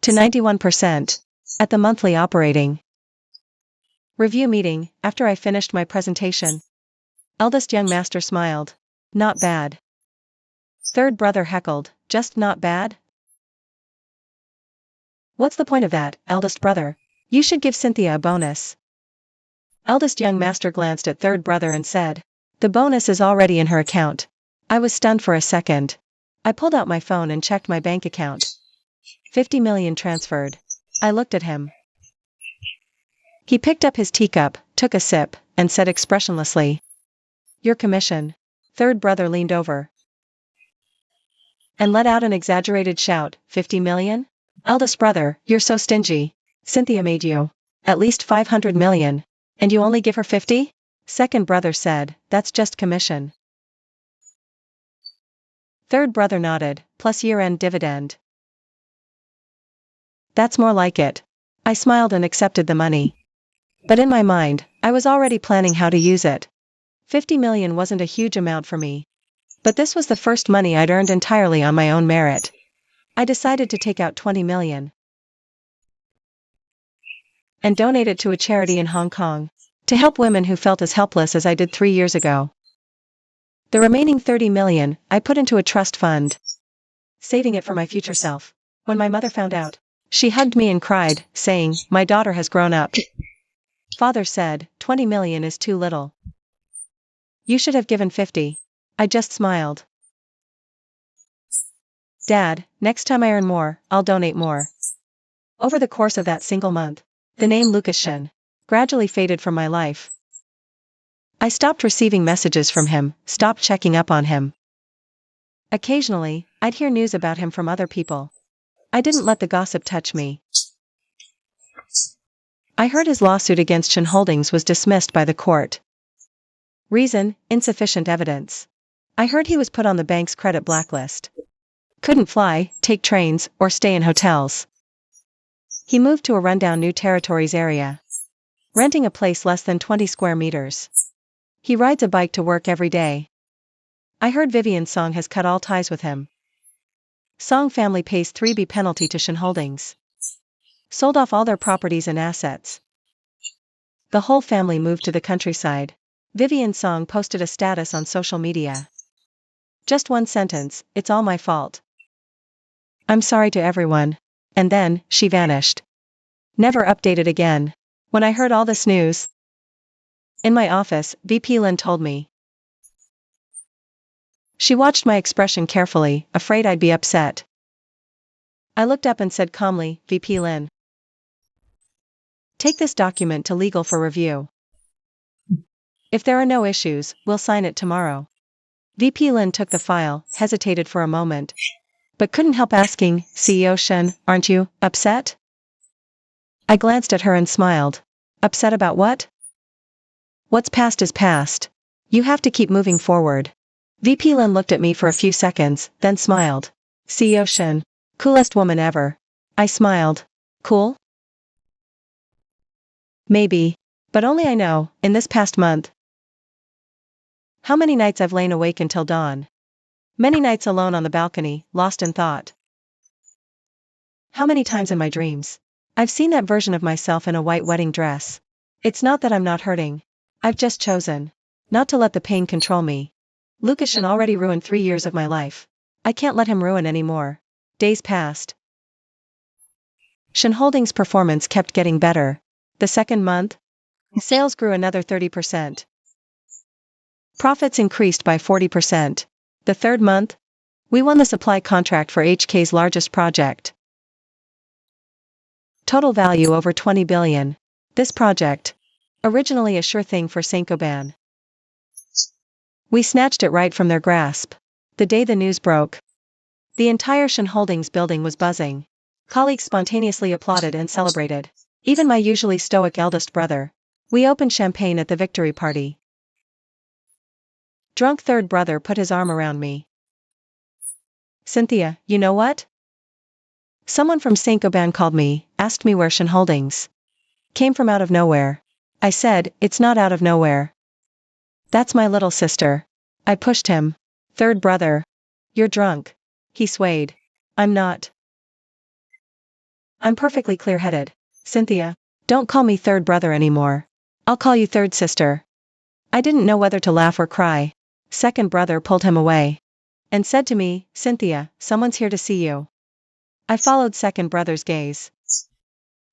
to 91% at the monthly operating Review meeting, after I finished my presentation. Eldest young master smiled. Not bad. Third brother heckled, just not bad? What's the point of that, eldest brother? You should give Cynthia a bonus. Eldest young master glanced at third brother and said, the bonus is already in her account. I was stunned for a second. I pulled out my phone and checked my bank account. 50 million transferred. I looked at him. He picked up his teacup, took a sip, and said expressionlessly, your commission. Third brother leaned over and let out an exaggerated shout, 50 million? Eldest brother, you're so stingy. Cynthia made you at least 500 million, and you only give her 50? Second brother said, that's just commission. Third brother nodded, plus year-end dividend. That's more like it. I smiled and accepted the money. But in my mind, I was already planning how to use it. 50 million wasn't a huge amount for me. But this was the first money I'd earned entirely on my own merit. I decided to take out 20 million and donate it to a charity in Hong Kong to help women who felt as helpless as I did 3 years ago. The remaining 30 million, I put into a trust fund, saving it for my future self. When my mother found out, she hugged me and cried, saying, my daughter has grown up. Father said, 20 million is too little. You should have given 50. I just smiled. Dad, next time I earn more, I'll donate more. Over the course of that single month, the name Lucas Shen gradually faded from my life. I stopped receiving messages from him, stopped checking up on him. Occasionally, I'd hear news about him from other people. I didn't let the gossip touch me. I heard his lawsuit against Shen Holdings was dismissed by the court. Reason, insufficient evidence. I heard he was put on the bank's credit blacklist. Couldn't fly, take trains, or stay in hotels. He moved to a rundown New Territories area, renting a place less than 20 square meters. He rides a bike to work every day. I heard Vivian Song has cut all ties with him. Song family pays 3B penalty to Shen Holdings. Sold off all their properties and assets. The whole family moved to the countryside. Vivian Song posted a status on social media. Just one sentence, it's all my fault. I'm sorry to everyone. And then, she vanished. Never updated again. When I heard all this news, in my office, VP Lin told me. She watched my expression carefully, afraid I'd be upset. I looked up and said calmly, VP Lin, take this document to legal for review. If there are no issues, we'll sign it tomorrow. VP Lin took the file, hesitated for a moment, but couldn't help asking, CEO Shen, aren't you upset? I glanced at her and smiled. Upset about what? What's past is past. You have to keep moving forward. VP Lin looked at me for a few seconds, then smiled. CEO Shen, coolest woman ever. I smiled. Cool? Maybe. But only I know, in this past month, how many nights I've lain awake until dawn. Many nights alone on the balcony, lost in thought. How many times in my dreams I've seen that version of myself in a white wedding dress. It's not that I'm not hurting. I've just chosen not to let the pain control me. Lucas Shen already ruined 3 years of my life. I can't let him ruin any more. Days passed. Shen Holdings' performance kept getting better. The second month, sales grew another 30%. Profits increased by 40%. The third month, we won the supply contract for HK's largest project. Total value over 20 billion. This project, originally a sure thing for Saint-Gobain. We snatched it right from their grasp. The day the news broke, the entire Shen Holdings building was buzzing. Colleagues spontaneously applauded and celebrated. Even my usually stoic eldest brother. We opened champagne at the victory party. Drunk third brother put his arm around me. Cynthia, you know what? Someone from Saint-Gobain called me, asked me where Shen Holdings came from out of nowhere. I said, it's not out of nowhere. That's my little sister. I pushed him. Third brother. You're drunk. He swayed. I'm not. I'm perfectly clear-headed. Cynthia, don't call me third brother anymore. I'll call you third sister. I didn't know whether to laugh or cry. Second brother pulled him away and said to me, Cynthia, someone's here to see you. I followed second brother's gaze.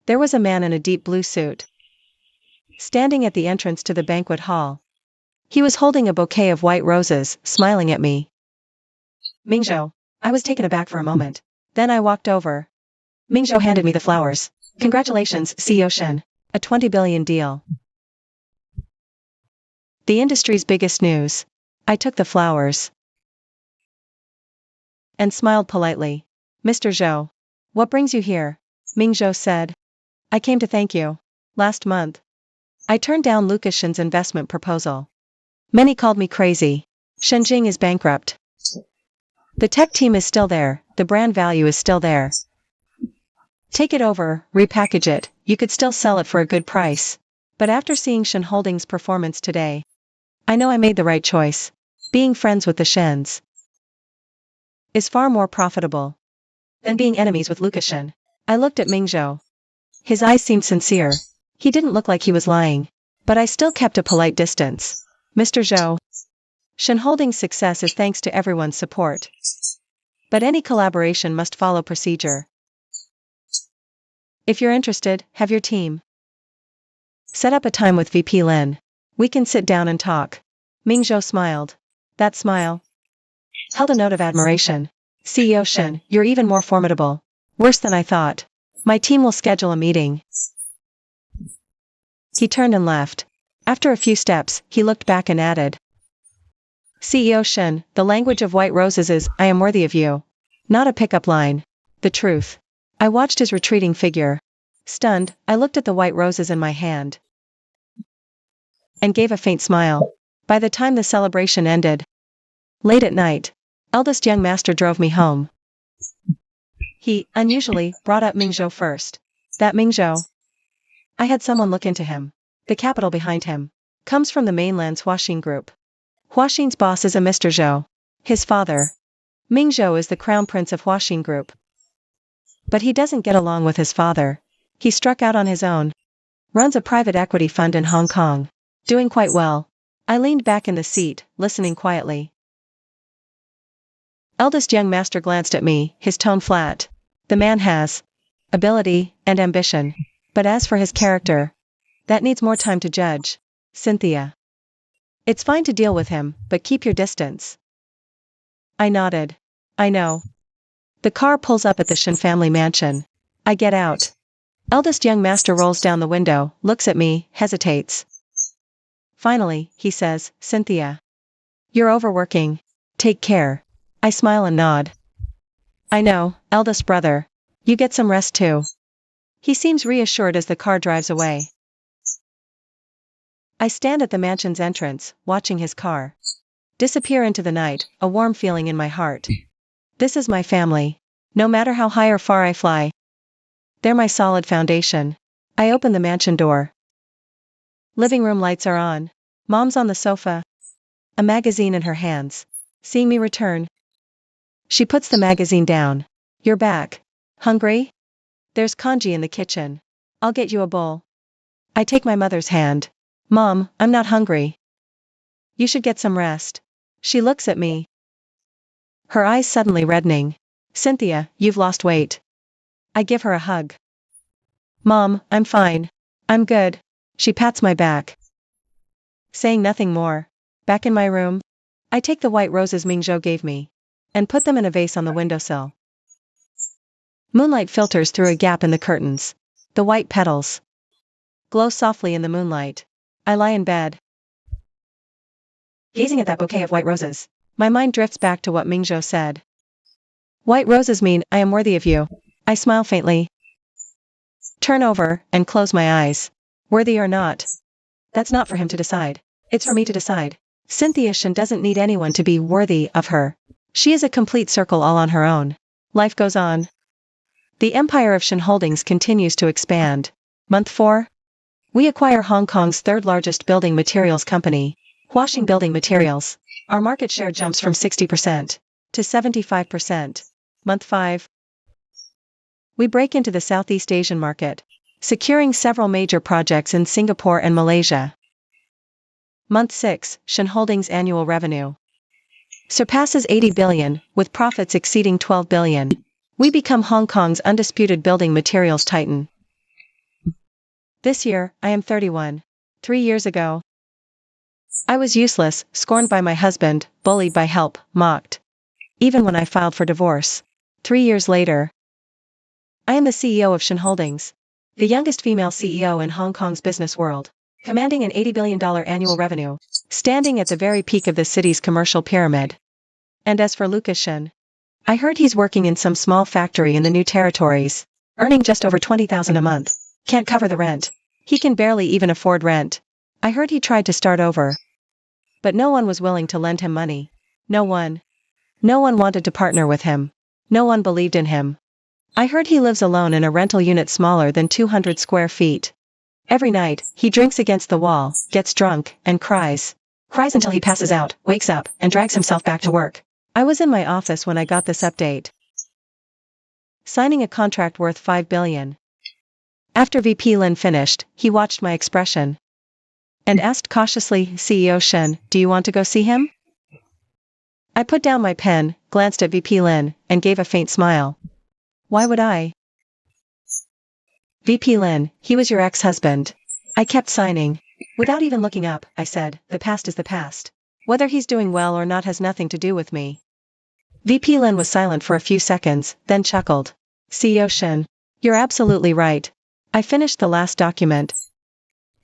There was a man in a deep blue suit, standing at the entrance to the banquet hall. He was holding a bouquet of white roses, smiling at me. Mingzhou. I was taken aback for a moment. Then I walked over. Mingzhou handed me the flowers. Congratulations, CEO Shen. A 20 billion deal. The industry's biggest news. I took the flowers and smiled politely. Mr. Zhou. What brings you here? Mingzhou said. I came to thank you. Last month, I turned down Lucas Shen's investment proposal. Many called me crazy. Shenjing is bankrupt. The tech team is still there, the brand value is still there. Take it over, repackage it, you could still sell it for a good price. But after seeing Shen Holdings' performance today, I know I made the right choice. Being friends with the Shens is far more profitable than being enemies with Lucas Shen. I looked at Mingzhou. His eyes seemed sincere. He didn't look like he was lying. But I still kept a polite distance. Mr. Zhou. Shen Holdings' success is thanks to everyone's support. But any collaboration must follow procedure. If you're interested, have your team set up a time with VP Lin. We can sit down and talk. Mingzhou smiled. That smile held a note of admiration. CEO Shen, you're even more formidable. Worse than I thought. My team will schedule a meeting. He turned and left. After a few steps, he looked back and added, CEO Shen, the language of white roses is, I am worthy of you. Not a pickup line. The truth. I watched his retreating figure. Stunned, I looked at the white roses in my hand and gave a faint smile. By the time the celebration ended, late at night, eldest young master drove me home. He, unusually, brought up Mingzhou first. That Mingzhou. I had someone look into him. The capital behind him comes from the mainland's Huaxin group. Huaxin's boss is a Mr. Zhou. His father, Mingzhou, is the crown prince of Huaxin group. But he doesn't get along with his father. He struck out on his own. Runs a private equity fund in Hong Kong. Doing quite well. I leaned back in the seat, listening quietly. Eldest young master glanced at me, his tone flat. The man has ability and ambition. But as for his character, that needs more time to judge. Cynthia. It's fine to deal with him, but keep your distance. I nodded. I know. The car pulls up at the Shen family mansion. I get out. Eldest young master rolls down the window, looks at me, hesitates. Finally, he says, Cynthia. You're overworking. Take care. I smile and nod. I know, eldest brother. You get some rest too. He seems reassured as the car drives away. I stand at the mansion's entrance, watching his car disappear into the night, a warm feeling in my heart. This is my family. No matter how high or far I fly, they're my solid foundation. I open the mansion door. Living room lights are on. Mom's on the sofa, a magazine in her hands. Seeing me return, she puts the magazine down. You're back. Hungry? There's congee in the kitchen. I'll get you a bowl. I take my mother's hand. Mom, I'm not hungry. You should get some rest. She looks at me, her eyes suddenly reddening. Cynthia, you've lost weight. I give her a hug. Mom, I'm fine. I'm good. She pats my back. Saying nothing more. Back in my room, I take the white roses Mingzhou gave me and put them in a vase on the windowsill. Moonlight filters through a gap in the curtains. The white petals glow softly in the moonlight. I lie in bed, gazing at that bouquet of white roses. My mind drifts back to what Mingzhou said. White roses mean, I am worthy of you. I smile faintly, turn over, and close my eyes. Worthy or not? That's not for him to decide. It's for me to decide. Cynthia Shen doesn't need anyone to be worthy of her. She is a complete circle all on her own. Life goes on. The empire of Shen Holdings continues to expand. Month 4. We acquire Hong Kong's third largest building materials company, Huaxing Building Materials. Our market share jumps from 60% to 75%. Month 5. We break into the Southeast Asian market. securing several major projects in Singapore and Malaysia. Month 6, Shen Holdings annual revenue surpasses 80 billion, with profits exceeding 12 billion. We become Hong Kong's undisputed building materials titan. This year, I am 31. 3 years ago, I was useless, scorned by my husband, bullied by help, mocked. Even when I filed for divorce. 3 years later, I am the CEO of Shen Holdings, the youngest female CEO in Hong Kong's business world, commanding an $80 billion annual revenue, standing at the very peak of the city's commercial pyramid. And as for Lucas Shen, I heard he's working in some small factory in the New Territories, earning just over 20,000 a month. Can't cover the rent. He can barely even afford rent. I heard he tried to start over, but no one was willing to lend him money. No one. No one wanted to partner with him. No one believed in him. I heard he lives alone in a rental unit smaller than 200 square feet. Every night, he drinks against the wall, gets drunk, and cries. Cries until he passes out, wakes up, and drags himself back to work. I was in my office when I got this update. Signing a contract worth 5 billion. After VP Lin finished, he watched my expression and asked cautiously, CEO Shen, do you want to go see him? I put down my pen, glanced at VP Lin, and gave a faint smile. Why would I? VP Lin, he was your ex-husband. I kept signing. Without even looking up, I said, the past is the past. Whether he's doing well or not has nothing to do with me. VP Lin was silent for a few seconds, then chuckled. CEO Shen, you're absolutely right. I finished the last document.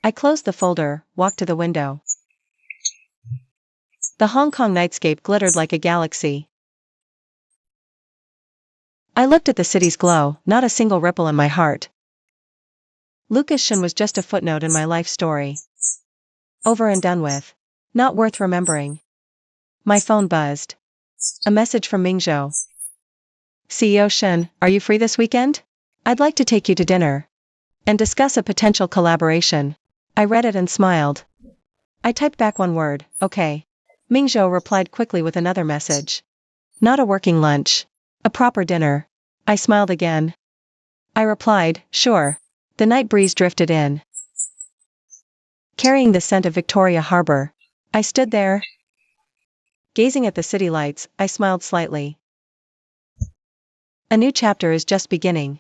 I closed the folder, walked to the window. The Hong Kong nightscape glittered like a galaxy. I looked at the city's glow, not a single ripple in my heart. Lucas Shen was just a footnote in my life story. Over and done with. Not worth remembering. My phone buzzed. A message from Mingzhou. CEO Shen, are you free this weekend? I'd like to take you to dinner and discuss a potential collaboration. I read it and smiled. I typed back one word, okay. Mingzhou replied quickly with another message. Not a working lunch. A proper dinner. I smiled again. I replied, sure. The night breeze drifted in, carrying the scent of Victoria Harbour. I stood there, gazing at the city lights. I smiled slightly. A new chapter is just beginning.